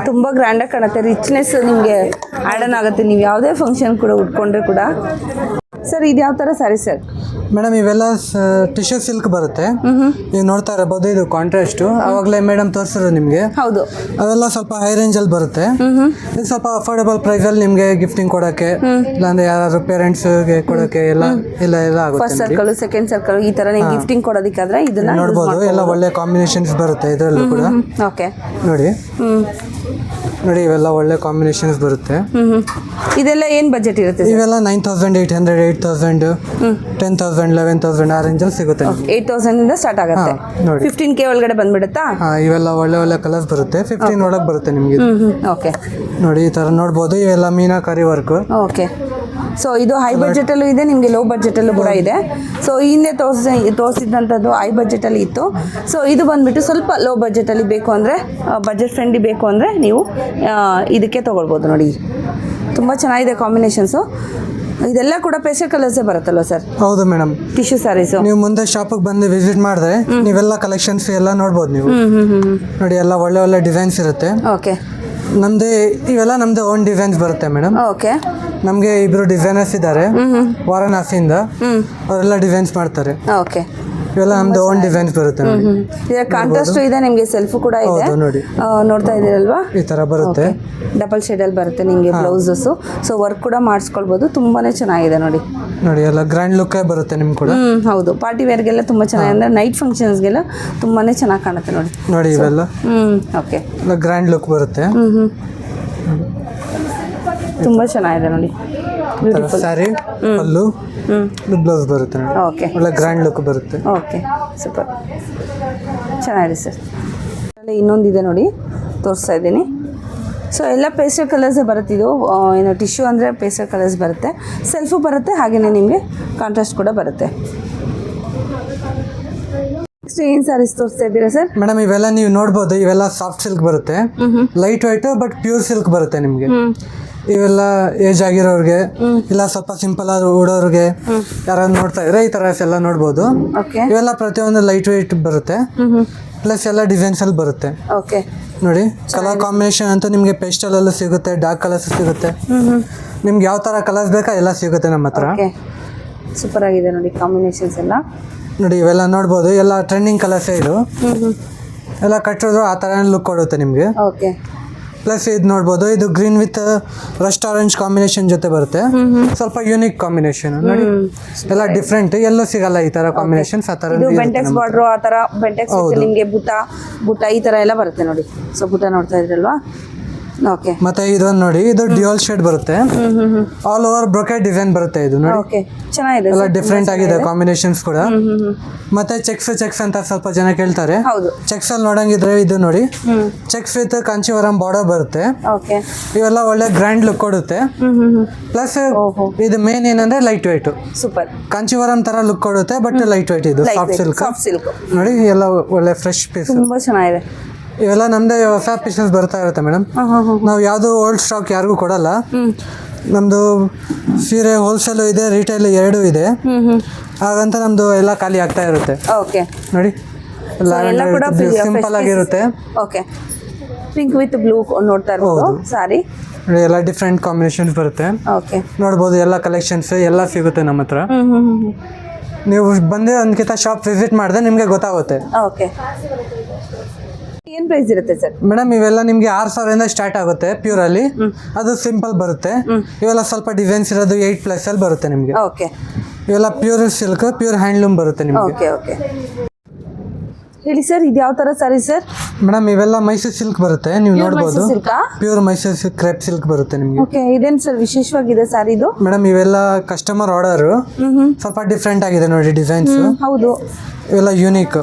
ತುಂಬ ಗ್ರ್ಯಾಂಡಾಗಿ ಕಾಣುತ್ತೆ. ರಿಚ್ನೆಸ್ ನಿಮಗೆ ಆ್ಯಡ್ ಆನ್ ಆಗುತ್ತೆ ನೀವು ಯಾವುದೇ ಫಂಕ್ಷನ್ ಕೂಡ ಉಟ್ಕೊಂಡ್ರೆ ಕೂಡ. ಸರ್ ಇದು ಯಾವ ಥರ ಸ್ಯಾರಿ ಸರ್? ಮೇಡಮ್ ಇವೆಲ್ಲ ಟಿಶ್ಯೂ ಸಿಲ್ಕ್ ಬರುತ್ತೆ. ನೀವು ನೋಡ್ತಾ ಇರಬಹುದು, ಇದು ಕಾಂಟ್ರಾಸ್ಟು. ಆವಾಗಲೇ ಮೇಡಮ್ ತೋರಿಸಿದ್ರು ನಿಮಗೆ. ಹೌದು, ಅವೆಲ್ಲ ಸ್ವಲ್ಪ ಹೈ ರೇಂಜಲ್ಲಿ ಬರುತ್ತೆ. ಇದು ಸ್ವಲ್ಪ ಅಫೋರ್ಡಬಲ್ ಪ್ರೈಸಲ್ಲಿ ನಿಮಗೆ ಗಿಫ್ಟಿಂಗ್ ಕೊಡೋಕ್ಕೆ, ಇಲ್ಲಾಂದ್ರೆ ಯಾರು ಪೇರೆಂಟ್ಸ್ಗೆ ಕೊಡೋಕ್ಕೆ ಎಲ್ಲ ಆಗುತ್ತೆ. ಫಸ್ಟ್ ಸರ್ಕಲ್, ಸೆಕೆಂಡ್ ಸರ್ಕಲ್, ಈ ಥರ ನೀವು ಗಿಫ್ಟಿಂಗ್ ಕೊಡೋದಕ್ಕಾದ್ರೆ ಇದನ್ನ ನೋಡ್ಬೋದು. ಎಲ್ಲ ಒಳ್ಳೆ ಕಾಂಬಿನೇಷನ್ಸ್ ಬರುತ್ತೆ ಇದರಲ್ಲೂ ಕೂಡ. ಓಕೆ, ನೋಡಿ ಇವೆಲ್ಲ ಒಳ್ಳೆ ಕಾಂಬಿನೇಷನ್ಸ್ ಬರುತ್ತೆ. ಇದೆಲ್ಲ ಏನು ಬಜೆಟ್ ಇರುತ್ತೆ? ಇವೆಲ್ಲ 9,800, 8,000, 10,000, 11,000 ಆ ರೇಂಜಲ್ಲಿ ಸಿಗುತ್ತೆ. 8,000 ಇಂದ ಸ್ಟಾರ್ಟ್ ಆಗುತ್ತೆ. ನೋಡಿ 15K ಒಳಗಡೆ ಬಂದ್ಬಿಡುತ್ತಾ? ಇವೆಲ್ಲ ಒಳ್ಳೆ ಕಲರ್ಸ್ ಬರುತ್ತೆ. 15 ಒಳಗೆ ಬರುತ್ತೆ ನಿಮಗೆ. ಓಕೆ, ನೋಡಿ ಈ ಥರ ನೋಡ್ಬೋದು. ಇವೆಲ್ಲ ಮೀನಾಕರಿ ವರ್ಕ್. ಓಕೆ, ಸೊ ಇದು ಹೈ ಬಜೆಟಲ್ಲೂ ಇದೆ, ನಿಮಗೆ ಲೋ ಬಜೆಟಲ್ಲೂ ಕೂಡ ಇದೆ. ಸೊ ಹಿಂದೆ ತೋರಿಸಿದಂಥದ್ದು ಹೈ ಬಜೆಟಲ್ಲಿ ಇತ್ತು. ಸೊ ಇದು ಬಂದುಬಿಟ್ಟು ಸ್ವಲ್ಪ ಲೋ ಬಜೆಟಲ್ಲಿ ಬೇಕು ಅಂದರೆ, ಬಜೆಟ್ ಫ್ರೆಂಡ್ಲಿ ಬೇಕು ಅಂದರೆ ನೀವು ಇದಕ್ಕೆ ತೊಗೊಳ್ಬೋದು. ನೋಡಿ ತುಂಬ ಚೆನ್ನಾಗಿದೆ ಕಾಂಬಿನೇಷನ್ಸು. ಇದೆಲ್ಲ ಕೂಡ ಪೇಸ್ಟಲ್ ಕಲರ್ಸೇ ಬರುತ್ತಲ್ವ ಸರ್? ಹೌದು ಮೇಡಮ್, ಟಿಶ್ಯೂ ಸ್ಯಾರೀಸು. ನೀವು ಮುಂದೆ ಶಾಪಿಗೆ ಬಂದು ವಿಸಿಟ್ ಮಾಡಿದ್ರೆ ನೀವೆಲ್ಲ ಕಲೆಕ್ಷನ್ಸ್ ಎಲ್ಲ ನೋಡ್ಬೋದು ನೀವು. ನೋಡಿ ಎಲ್ಲ ಒಳ್ಳೆ ಡಿಸೈನ್ಸ್ ಇರುತ್ತೆ. ಓಕೆ, ಇವೆಲ್ಲ ನಮ್ದು ಓನ್ ಡಿಸೈನ್ಸ್ ಬರುತ್ತೆ ಮೇಡಮ್. ಓಕೆ, ನಮಗೆ ಇಬ್ರು ಡಿಸೈನರ್ಸ್ ಇದ್ದಾರೆ ವಾರಣಾಸಿಯಿಂದ, ಅವರೆಲ್ಲ ಡಿಸೈನ್ಸ್ ಮಾಡ್ತಾರೆ. ಓಕೆ, ಇವೆಲ್ಲ ನಮ್ದು ಓನ್ ಡಿಸೈನ್ಸ್ ಬರುತ್ತೆ. ಇದರ ಕಾಂಟ್ರಾಸ್ಟ್ ಇದೆ, ನಿಮಗೆ ಸೆಲ್ಫು ಕೂಡ ಇದೆ. ನೋಡಿ ನೋಡ್ತಾ ಇದ್ದೀರಲ್ವಾ, ಈ ತರ ಬರುತ್ತೆ. ಡಬಲ್ ಶೇಡಲ್ಲಿ ಬರುತ್ತೆ ನಿಮಗೆ ಬ್ಲೌಸಸ್ಸು. ಸೊ ವರ್ಕ್ ಕೂಡ ಮಾಡಿಸ್ಕೊಳ್ಬೋದು, ತುಂಬಾನೇ ಚೆನ್ನಾಗಿದೆ ನೋಡಿ. ಎಲ್ಲ ಗ್ರ್ಯಾಂಡ್ ಲುಕ್ ಬರುತ್ತೆ ನಿಮ್ಗೆ ಕೂಡ. ಹೌದು, ಪಾರ್ಟಿ ವೇರ್ಗೆಲ್ಲ ತುಂಬ ಚೆನ್ನಾಗಿದೆ, ಅಂದರೆ ನೈಟ್ ಫಂಕ್ಷನ್ಸ್ಗೆಲ್ಲ ತುಂಬಾನೇ ಚೆನ್ನಾಗಿ ಕಾಣುತ್ತೆ ನೋಡಿ. ಇವೆಲ್ಲ ಓಕೆ, ಗ್ರ್ಯಾಂಡ್ ಲುಕ್ ಬರುತ್ತೆ. ತುಂಬ ಚೆನ್ನಾಗಿದೆ ನೋಡಿ. ಸ್ಯಾರಿ ಪಲ್ಲು ಬ್ಲೌಸ್ ಬರುತ್ತೆ ನೋಡಿ. ಓಕೆ, ಒಳ್ಳೆ ಗ್ರ್ಯಾಂಡ್ ಲುಕ್ ಬರುತ್ತೆ. ಓಕೆ, ಸೂಪರ್, ಚೆನ್ನಾಗಿದೆ ಸರ್. ಇನ್ನೊಂದಿದೆ ನೋಡಿ, ತೋರಿಸ್ತಾ ಇದ್ದೀನಿ. ಸೊ ಎಲ್ಲ ಪೇಸ್ಟಲ್ ಕಲರ್ಸೇ ಬರುತ್ತೆ. ಇದು ಏನು ಟಿಶ್ಯೂ ಅಂದರೆ ಪೇಸ್ಟಲ್ ಕಲರ್ಸ್ ಬರುತ್ತೆ, ಸೆಲ್ಫು ಬರುತ್ತೆ, ಹಾಗೆಯೇ ನಿಮಗೆ ಕಾಂಟ್ರಾಸ್ಟ್ ಕೂಡ ಬರುತ್ತೆ. ನೆಕ್ಸ್ಟ್ ಏನು ಸ್ಯಾರೀಸ್ ತೋರಿಸ್ತಾ ಇದ್ದೀರಾ ಸರ್? ಮೇಡಮ್ ಇವೆಲ್ಲ ನೀವು ನೋಡ್ಬೋದು. ಇವೆಲ್ಲ ಸಾಫ್ಟ್ ಸಿಲ್ಕ್ ಬರುತ್ತೆ, light white but pure silk ಬರುತ್ತೆ ನಿಮಗೆ. ಇವೆಲ್ಲ ಏಜ್ ಆಗಿರೋರಿಗೆ, ಇಲ್ಲ ಸ್ವಲ್ಪ ಸಿಂಪಲ್ ಆಗಿ ಉಡೋರಿಗೆ, ಯಾರು ನೋಡ್ತಾ ಇದ್ರೆ ಈ ತರ ಎಲ್ಲ ನೋಡ್ಬೋದು. ಇವೆಲ್ಲ ಪ್ರತಿಯೊಂದು ಲೈಟ್ ವೈಟ್ ಬರುತ್ತೆ, ಪ್ಲಸ್ ಎಲ್ಲ ಡಿಸೈನ್ಸ್ ಅಲ್ಲಿ ಬರುತ್ತೆ. ಓಕೆ, ನೋಡಿ ಕಲರ್ ಕಾಂಬಿನೇಷನ್ ಅಂತೂ ನಿಮಗೆ ಪೇಸ್ಟಲ್ ಅಲ್ಲೂ ಸಿಗುತ್ತೆ, ಡಾರ್ಕ್ ಕಲರ್ಸ್ ಸಿಗುತ್ತೆ. ನಿಮ್ಗೆ ಯಾವ ತರ ಕಲರ್ಸ್ ಬೇಕಾ ಎಲ್ಲ ಸಿಗುತ್ತೆ ನಮ್ಮ ಹತ್ರ. ಸೂಪರ್ ಆಗಿದೆ ನೋಡಿ ಕಾಂಬಿನೇಷನ್ಸ್ ಎಲ್ಲ. ನೋಡಿ ಇವೆಲ್ಲ ನೋಡ್ಬೋದು, ಎಲ್ಲ ಟ್ರೆಂಡಿಂಗ್ ಕಲರ್ಸೇ ಇದು. ಎಲ್ಲ ಕಟ್ಟಿದ್ರು ಆ ಥರ ಲುಕ್ ಕೊಡುತ್ತೆ ನಿಮಗೆ. ಓಕೆ, ಪ್ಲಸ್ ಇದು ನೋಡ್ಬೋದು, ಇದು green with Rust orange combination ಜೊತೆ ಬರುತ್ತೆ. ಸ್ವಲ್ಪ ಯೂನಿಕ್ ಕಾಂಬಿನೇಷನ್ ನೋಡಿ, ಎಲ್ಲ ಡಿಫ್ರೆಂಟ್, ಎಲ್ಲೂ ಸಿಗಲ್ಲ ಈ ತರ ಕಾಂಬಿನೇಷನ್ಸ್. ಆ ತರ ಇದು ಬೆಂಟೆಕ್ಸ್ ಬಾರ್ಡರ್, ಆ ತರ ಬೆಂಟೆಕ್ಸ್ ನಿಮ್ಗೆ ಬುಟ್ಟ ಈ ತರ ಎಲ್ಲ ಬರುತ್ತೆ ನೋಡಿ. ಸೊ ಬುಟ್ಟ ನೋಡ್ತಾ ಇದ್ರಲ್ವಾ. ಓಕೆ, ಮತ್ತೆ ಇದೊಂದು ನೋಡಿ, ಇದು ಡ್ಯುಯಲ್ ಶೇಡ್ ಬರುತ್ತೆ, ಆಲ್ ಓವರ್ ಬ್ರೊಕೆಟ್ ಡಿಸೈನ್ ಬರುತ್ತೆ. ಇದು ನೋಡಿ, ಓಕೆ, ಚೆನ್ನಾಗಿದೆ, ಎಲ್ಲ ಡಿಫ್ರೆಂಟ್ ಆಗಿದೆ ಕಾಂಬಿನೇಷನ್ಸ್ ಕೂಡ. ಮತ್ತೆ ಚೆಕ್ಸ್ ಅಂತ ಸ್ವಲ್ಪ ಜನ ಕೇಳ್ತಾರೆ. ಹೌದು, ಚೆಕ್ಸ್ ಅಲ್ಲಿ ನೋಡಂಗಿದ್ರೆ ಇದು ನೋಡಿ, ಚೆಕ್ಸ್ ವಿತ್ ಕಾಂಚೀವರಂ ಬಾರ್ಡರ್ ಬರುತ್ತೆ. ಓಕೆ, ಇವೆಲ್ಲ ಒಳ್ಳೆ ಗ್ರ್ಯಾಂಡ್ ಲುಕ್ ಕೊಡುತ್ತೆ. ಪ್ಲಸ್ ಇದು ಮೇನ್ ಏನಂದ್ರೆ ಲೈಟ್ ವೆಯ್ಟ್, ಸೂಪರ್ ಕಾಂಚೀವರಂ ತರ ಲುಕ್ ಕೊಡುತ್ತೆ, ಬಟ್ ಲೈಟ್ ವೆಯ್ಟ್. ಇದು ಸಾಫ್ಟ್ ಸಿಲ್ಕ್ ನೋಡಿ, ಎಲ್ಲ ಒಳ್ಳೆ ಫ್ರೆಶ್ ಪೀಸ್, ತುಂಬಾ ಚೆನ್ನಾಗಿದೆ. ಇವೆಲ್ಲ ನಮ್ದೇ ಹೊಸ ಪೀಸಸ್ ಬರ್ತಾ ಇರುತ್ತೆ ಮೇಡಮ್. ನಾವು ಯಾವುದು ಓಲ್ಡ್ ಸ್ಟಾಕ್ ಯಾರಿಗೂ ಕೊಡಲ್ಲ. ನಮ್ದು ಸೀರೆ ಹೋಲ್ಸೇಲ್ ಇದೆ, ರಿಟೇಲ್ ಎರಡೂ ಇದೆ. ಹಾಗಂತ ನಮ್ದು ಎಲ್ಲ ಖಾಲಿ ಆಗ್ತಾ ಇರುತ್ತೆ. ಓಕೆ, ನೋಡಿ, ಎಲ್ಲ ಕೂಡ ಸಿಂಪಲ್ ಆಗಿರುತ್ತೆ. ಓಕೆ, ಪಿಂಕ್ ವಿತ್ ಬ್ಲೂ ನೋಡ್ತಾ ಇರ್ಬೋದು ಸಾರಿ. ನೋಡಿ, ಎಲ್ಲ ಡಿಫ್ರೆಂಟ್ ಕಾಂಬಿನೇಷನ್ಸ್ ಬರುತ್ತೆ. ಓಕೆ, ನೋಡ್ಬೋದು, ಎಲ್ಲ ಕಲೆಕ್ಷನ್ಸ್ ಎಲ್ಲ ಸಿಗುತ್ತೆ ನಮ್ಮ ಹತ್ರ. ನೀವು ಬಂದು ಒಂದ್ಕಿಂತ ಶಾಪ್ ವಿಸಿಟ್ ಮಾಡಿದ್ರೆ ನಿಮಗೆ ಗೊತ್ತಾಗುತ್ತೆ. ಓಕೆ, ಏನ್ ಪ್ರೈಸ್ ಇರುತ್ತೆ ಸರ್? ಮೇಡಮ್, ಇವೆಲ್ಲ ನಿಮ್ಗೆ 6,000 ಸ್ಟಾರ್ಟ್ ಆಗುತ್ತೆ ಪ್ಯೂರ್ ಅಲ್ಲಿ. ಅದು ಸಿಂಪಲ್ ಬರುತ್ತೆ. ಇವೆಲ್ಲ ಸ್ವಲ್ಪ ಡಿಸೈನ್ಸ್ ಇರೋದು 8+ ಅಲ್ಲಿ ಬರುತ್ತೆ ನಿಮ್ಗೆ. ಓಕೆ, ಇವೆಲ್ಲ ಪ್ಯೂರ್ ಸಿಲ್ಕ್, ಪ್ಯೂರ್ ಹ್ಯಾಂಡ್ಲೂಮ್ ಬರುತ್ತೆ ನಿಮ್ಗೆ. ಓಕೆ, ಓಕೆ, ಹೇಳಿ ಸರ್, ಇದು ಯಾವ ತರ ಸಾರಿ ಸರ್? ಮೇಡಮ್, ಇವೆಲ್ಲ ಮೈಸೂರು ಸಿಲ್ಕ್ ಬರುತ್ತೆ, ನೀವು ನೋಡ್ಬೋದು. Pure Mysuru silk crepe silk ಬರುತ್ತೆ ನಿಮ್ಗೆ. ಓಕೆ, ಇದೇನ್ ಸರ್ ವಿಶೇಷವಾಗಿದೆ ಸಾರಿ ಇದು? ಮೇಡಮ್, ಇವೆಲ್ಲ ಕಸ್ಟಮರ್ ಆರ್ಡರ್, ಸ್ವಲ್ಪ ಡಿಫ್ರೆಂಟ್ ಆಗಿದೆ ನೋಡಿ ಡಿಸೈನ್ಸ್. ಹೌದು, ಇವೆಲ್ಲ ಯೂನಿಕ್.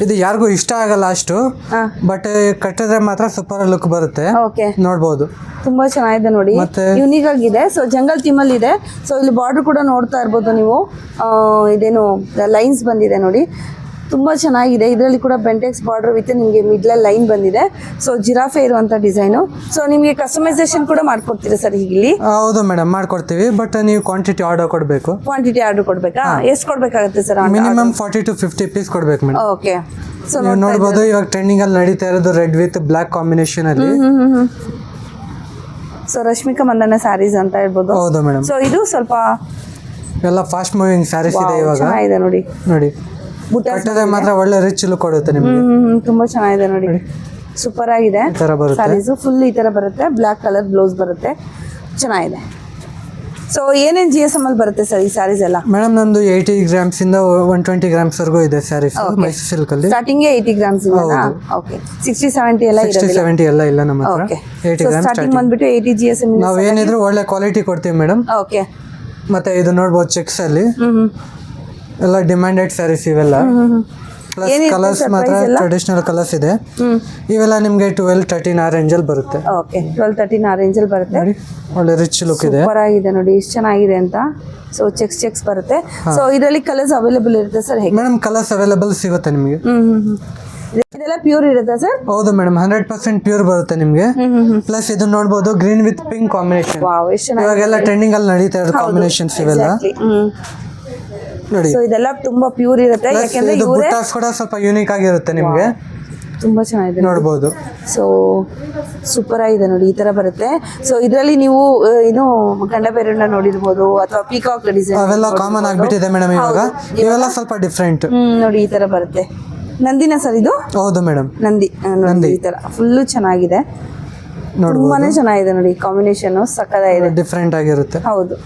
ಇದು ಯಾರಿಗೂ ಇಷ್ಟ ಆಗಲ್ಲ ಅಷ್ಟು, ಬಟ್ ಕಟ್ಟಿದ್ರೆ ಮಾತ್ರ ಸೂಪರ್ ಲುಕ್ ಬರುತ್ತೆ. ಓಕೆ, ನೋಡ್ಬೋದು, ತುಂಬಾ ಚೆನ್ನಾಗಿದೆ ನೋಡಿ, ಯೂನಿಕ್ ಆಗಿದೆ. ಸೊ ಜಂಗಲ್ ಥೀಮ್ ಅಲ್ಲಿ ಇದೆ. ಸೊ ಇಲ್ಲಿ ಬಾರ್ಡರ್ ಕೂಡ ನೋಡ್ತಾ ಇರ್ಬೋದು ನೀವು. ಇದೇನು ಲೈನ್ಸ್ ಬಂದಿದೆ ನೋಡಿ, ತುಂಬಾ ಚೆನ್ನಾಗಿದೆ. ಇದರಲ್ಲಿ ಕೂಡ ಬೆಂಟೆಕ್ಸ್ ಬಾರ್ಡರ್ ವಿತ್ ನಿಮಗೆ ಮಿಡ್ಲ್ ಲೈನ್ ಬಂದಿದೆ. ಸೊ ಜಿರಾಫೆ ಇರುವಂತ ಡಿಸೈನು. ಸೊ ನಿಮಗೆ ಕಸ್ಟಮೈಸೇಷನ್ ಕೂಡ ಮಾಡ್ಕೊಡ್ತೀರಾ ಸರ್ ಇಲ್ಲಿ? ಹೌದು ಮೇಡಮ್, ಮಾಡ್ಕೊಡ್ತೀವಿ, ಬಟ್ ನೀವು ಕ್ವಾಂಟಿಟಿ ಆರ್ಡರ್ ಕೊಡಬೇಕು. ಕ್ವಾಂಟಿಟಿ ಆರ್ಡರ್ ಕೊಡ್ಬೇಕಾ? ಎಷ್ಟು ಕೊಡ್ಬೇಕಾಗುತ್ತೆ ಸರ್? ಮಿನಿಮಮ್ 40 to 50 ಪೀಸ್ ಕೊಡ್ಬೇಕು ಮೇಡಮ್. ಓಕೆ, ಸೊ ನೀವು ನೋಡ್ಬೋದು, ಇವಾಗ ಟ್ರೆಂಡಿಂಗ್ ಅಲ್ಲಿ ನಡೀತಾ ಇರೋದು ರೆಡ್ ವಿತ್ ಬ್ಲಾಕ್ ಕಾಂಬಿನೇಷನ್ ಅಲ್ಲಿ. ಸೊ ರಶ್ಮಿಕಾ ಮಂದನ ಸ್ಯಾರೀಸ್ ಅಂತ ಹೇಳ್ಬೋದು. ಹೌದು ಮೇಡಮ್. ಸೊ ಇದು ಸ್ವಲ್ಪ ಎಲ್ಲ ಫಾಸ್ಟ್ ಮೂವಿಂಗ್ ಸ್ಯಾರೀಸ್ ಇದೆ ಇವಾಗ. ಚೆನ್ನಾಗಿದೆ ನೋಡಿ, ನೋಡಿ, ಕಟ್ಟಿದ್ರೆ ಮಾತ್ರ ಒಳ್ಳೆ ರಿಚ್ ಲುಕ್ ಕೊಡುತ್ತೆ ನಿಮಗೆ. ತುಂಬಾ ಚೆನ್ನಾಗಿದೆ ನೋಡಿ, ಸೂಪರ್ ಆಗಿದೆ. ಈ ತರ ಬರುತ್ತೆ ಸ್ಯಾರೀಸ್ ಫುಲ್ ಈ ತರ ಬರುತ್ತೆ. ಬ್ಲಾಕ್ ಕಲರ್ ಬ್ಲೌಸ್ ಬರುತ್ತೆ, ಚೆನ್ನಾಗಿದೆ. ಸೊ ಏನೇನ್ GSM ಅಲ್ಲಿ ಬರುತ್ತೆ ಸರ್ ಈ ಸ್ಯಾರೀಸ್ ಎಲ್ಲ? ಮೇಡಮ್, ನಮ್ದು 80 ಗ್ರಾಮ್ಸ್ ಇಂದ 120 ಗ್ರಾಮ್ಸ್ ವರೆಗೂ ಇದೆ ಸ್ಯಾರೀಸ್ ಮೈಸೂರು ಸಿಲ್ಕ್ ಅಲ್ಲಿ. ಸ್ಟಾರ್ಟಿಂಗ್ 80 ಗ್ರಾಮ್ಸ್ ಇದೆ. ಓಕೆ, 60-70 ಎಲ್ಲ ಇರೋದಿಲ್ಲ? 60-70 ಎಲ್ಲ ಇಲ್ಲ ನಮ್ಮ ಹತ್ರ. ಓಕೆ, 80 ಗ್ರಾಮ್ಸ್ ಸ್ಟಾರ್ಟಿಂಗ್ ಬಂದ್ಬಿಟ್ಟು 80 GSM. ನಾವು ಏನಿದ್ರು ಒಳ್ಳೆ ಕ್ವಾಲಿಟಿ ಕೊಡ್ತೀವಿ ಮೇಡಮ್. ಓಕೆ, ಮತ್ತೆ ಇದು ನೋಡ್ಬೋದು, ಚೆಕ್ಸ್ ಅಲ್ಲಿ ಎಲ್ಲ ಡಿಮ್ಯಾಂಡೆಡ್ ಸ್ಯಾರೀಸ್ ಇವೆಲ್ಲ. ಪ್ಲಸ್ ಕಲರ್ಸ್ ಮಾತ್ರ ಟ್ರೆಡಿಷನಲ್ ಕಲರ್ಸ್ ಇದೆ. ಇವೆಲ್ಲ ನಿಮ್ಗೆ 12-13 ಆ ರೇಂಜ್ ಅಲ್ಲಿ ಬರುತ್ತೆ. ಓಕೆ, 12-13 ಆ ರೇಂಜ್ ಅಲ್ಲಿ ಬರುತ್ತೆ. ನೋಡಿ, ಒಳ್ಳೆ ರಿಚ್ ಲುಕ್ ಇದೆ. ಸೂಪರ್ ಆಗಿದೆ ನೋಡಿ, ಎಷ್ಟು ಚೆನ್ನಾಗಿದೆ ಅಂತ. ಸೊ ಚೆಕ್ಸ್ ಬರುತ್ತೆ. ಸೊ ಇದರಲ್ಲಿ ಕಲರ್ಸ್ ಅವೈಲೇಬಲ್ ಇರುತ್ತೆ ಸರ್? ಹೇಗೆ ಮೇಡಮ್, ಕಲರ್ಸ್ ಅವೈಲೇಬಲ್ ಸಿಗುತ್ತೆ ನಿಮಗೆ. ಇದೆಲ್ಲ ಪ್ಯೂರ್ ಇರುತ್ತೆ ಸರ್? ಹೌದು ಮೇಡಮ್, 100% ಪ್ಯೂರ್ ಬರುತ್ತೆ ನಿಮ್ಗೆ. ಪ್ಲಸ್ ಇದು ನೋಡ್ಬೋದು, ಗ್ರೀನ್ ವಿತ್ ಪಿಂಕ್ ಕಾಂಬಿನೇಷನ್. ಇವಾಗೆಲ್ಲ ಟ್ರೆಂಡಿಂಗ್ ಅಲ್ಲಿ ನಡೀತಾ ಇರೋ ಕಾಂಬಿನೇಷನ್ಸ್ ಇವೆಲ್ಲ ನೋಡಿ. ಸೊ ಇದೆಲ್ಲ ತುಂಬಾ ಪ್ಯೂರ್ ಇರುತ್ತೆ, ಯಾಕಂದ್ರೆ ಇದು ಬುಟ್ಟಾಸ್ ಕೂಡ ಸ್ವಲ್ಪ ಯೂನಿಕ್ ಆಗಿರುತ್ತೆ ನಿಮ್ಗೆ. ತುಂಬಾ ಚೆನ್ನಾಗಿದೆ ನೋಡ್ಬೋದು. ಸೊ ಸೂಪರ್ ಆಗಿದೆ ನೋಡಿ, ಈ ತರ ಬರುತ್ತೆ. ಸೊ ಇದರಲ್ಲಿ ನೀವು ಏನು ಗಂಡಬೇರನ್ನ ನೋಡಿರ್ಬೋದು, ಅಥವಾ ಪೀಕಾಕ್ ಡಿಸೈನ್, ಅವೆಲ್ಲ ಕಾಮನ್ ಆಗ್ಬಿಟ್ಟಿದೆ ಮೇಡಮ್ ಇವಾಗ. ಇವೆಲ್ಲ ಸ್ವಲ್ಪ ಡಿಫ್ರೆಂಟ್ ನೋಡಿ, ಈ ತರ ಬರುತ್ತೆ. ನಂದಿನ ಸರ್ ಇದು? ಹೌದು ಮೇಡಮ್, ನಂದಿ. ಈ ತರ ಫುಲ್ಲು ಚೆನ್ನಾಗಿದೆ, ತುಂಬಾನೇ ಚೆನ್ನಾಗಿದೆ ನೋಡಿ. ಕಾಂಬಿನೇಷನ್ ಸಕ್ಕತ್ತಾಗಿದೆ, ಡಿಫ್ರೆಂಟ್ ಆಗಿರುತ್ತೆ. ಹೌದು,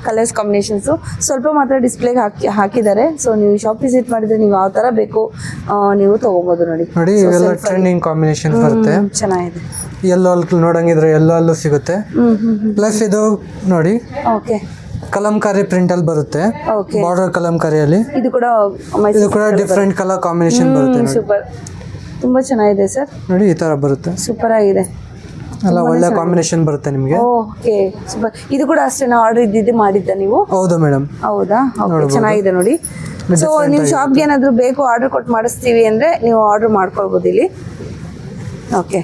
ಕಲರ್ಸ್ ಕಾಂಬಿನೇಷನ್ಸು ಸ್ವಲ್ಪ ಮಾತ್ರ ಡಿಸ್ಪ್ಲೇಗೆ ಹಾಕಿದ್ದಾರೆ. ಸೊ ನೀವು ಶಾಪ್ ವಿಸಿಟ್ ಮಾಡಿದ್ರೆ ನೀವು ಯಾವ ಥರ ಬೇಕು ನೀವು ತೊಗೋಬೋದು ನೋಡಿ. ನೋಡಿ, ಇವೆಲ್ಲ ಟ್ರೆಂಡಿಂಗ್ ಕಾಂಬಿನೇಷನ್ ಬರುತ್ತೆ, ಚೆನ್ನಾಗಿದೆ. ಎಲ್ಲೋ ಅಲ್ಲಿ ನೋಡಂಗಿದ್ರೆ ಎಲ್ಲೋ ಅಲ್ಲೂ ಸಿಗುತ್ತೆ. ಪ್ಲಸ್ ಇದು ನೋಡಿ, ಓಕೆ, ಕಲಂಕಾರಿ ಪ್ರಿಂಟ್ ಅಲ್ಲಿ ಬರುತ್ತೆ, ಬಾರ್ಡರ್ ಕಲಂಕಾರಿಯಲ್ಲಿ. ಇದು ಕೂಡ ಡಿಫ್ರೆಂಟ್ ಕಲರ್ ಕಾಂಬಿನೇಷನ್ ಬರುತ್ತೆ. ಸೂಪರ್, ತುಂಬಾ ಚೆನ್ನಾಗಿದೆ ಸರ್ ನೋಡಿ, ಈ ತರ ಬರುತ್ತೆ, ಸೂಪರ್ ಆಗಿದೆ. ಎಲ್ಲ ಒಳ್ಳೆ ಕಾಂಬಿನೇಷನ್ ಬರುತ್ತೆ ನಿಮಗೆ. Okay, super. ಇದು ಕೂಡ ಅಷ್ಟೇ ಆರ್ಡರ್ ಇದ್ದಿದ್ದು ಮಾಡಿದ್ದ ನೀವು? ಹೌದು ಮೇಡಮ್. ಹೌದಾ? ಓಕೆ, ಚೆನ್ನಾಗಿದೆ ನೋಡಿ. ಸೊ ನೀವು ಶಾಪ್ಗೆ ಏನಾದರೂ ಬೇಕು ಆರ್ಡರ್ ಕೊಟ್ಟು ಮಾಡಿಸ್ತೀವಿ ಅಂದ್ರೆ ನೀವು ಆರ್ಡರ್ ಮಾಡ್ಕೊಳ್ಬೋದು ಇಲ್ಲಿ. ಓಕೆ,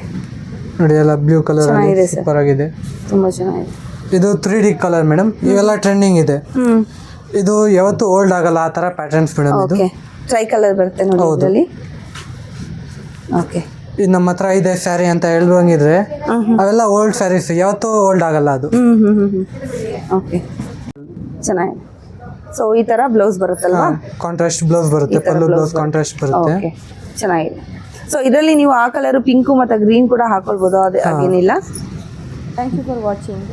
ನೋಡಿ, ಎಲ್ಲ ಬ್ಲೂ ಕಲರ್ ಸೂಪರ್ ಆಗಿದೆ, ತುಂಬಾ ಚೆನ್ನಾಗಿದೆ. ಇದು 3D ಕಲರ್ ಮೇಡಮ್. ಇವೆಲ್ಲ ಟ್ರೆಂಡಿಂಗ್ ಇದೆ. ಇದು ಯಾವತ್ತೂ ಓಲ್ಡ್ ಆಗಲ್ಲ, ಆ ತರ ಪ್ಯಾಟರ್ನ್ಸ್ ಮೇಡಮ್. ಇದು ಟ್ರೈ ಕಲರ್ ಬರುತ್ತೆ ನೋಡಿ ಇದರಲ್ಲಿ. ಓಕೆ, ಇದು ನಮ್ಮ ಹತ್ರ ಇದೆ ಸ್ಯಾರಿ ಅಂತ ಹೇಳ್ದಂಗಿದ್ರೆ ಅವೆಲ್ಲ ಓಲ್ಡ್ ಸ್ಯಾರೀಸ್, ಯಾವತ್ತೂ ಓಲ್ಡ್ ಆಗಲ್ಲ ಅದು. ಓಕೆ, ಚೆನ್ನಾಗಿದೆ. ಸೊ ಈ ತರ ಬ್ಲೌಸ್ ಬರುತ್ತಲ್ವಾ? ಕಾಂಟ್ರಾಸ್ಟ್ ಬ್ಲೌಸ್ ಬರುತ್ತೆ, ಪಲ್ಲು ಬ್ಲೌಸ್ ಕಾಂಟ್ರಾಸ್ಟ್ ಬರುತ್ತೆ. ಓಕೆ, ಚೆನ್ನಾಗಿದೆ. ಸೊ ಇದರಲ್ಲಿ ನೀವು ಆ ಕಲರ್ ಪಿಂಕು ಮತ್ತು ಗ್ರೀನ್ ಕೂಡ ಹಾಕೊಳ್ಬೋದು, ಅದು ಹಾಗೇನಿಲ್ಲ. Thank you for watching.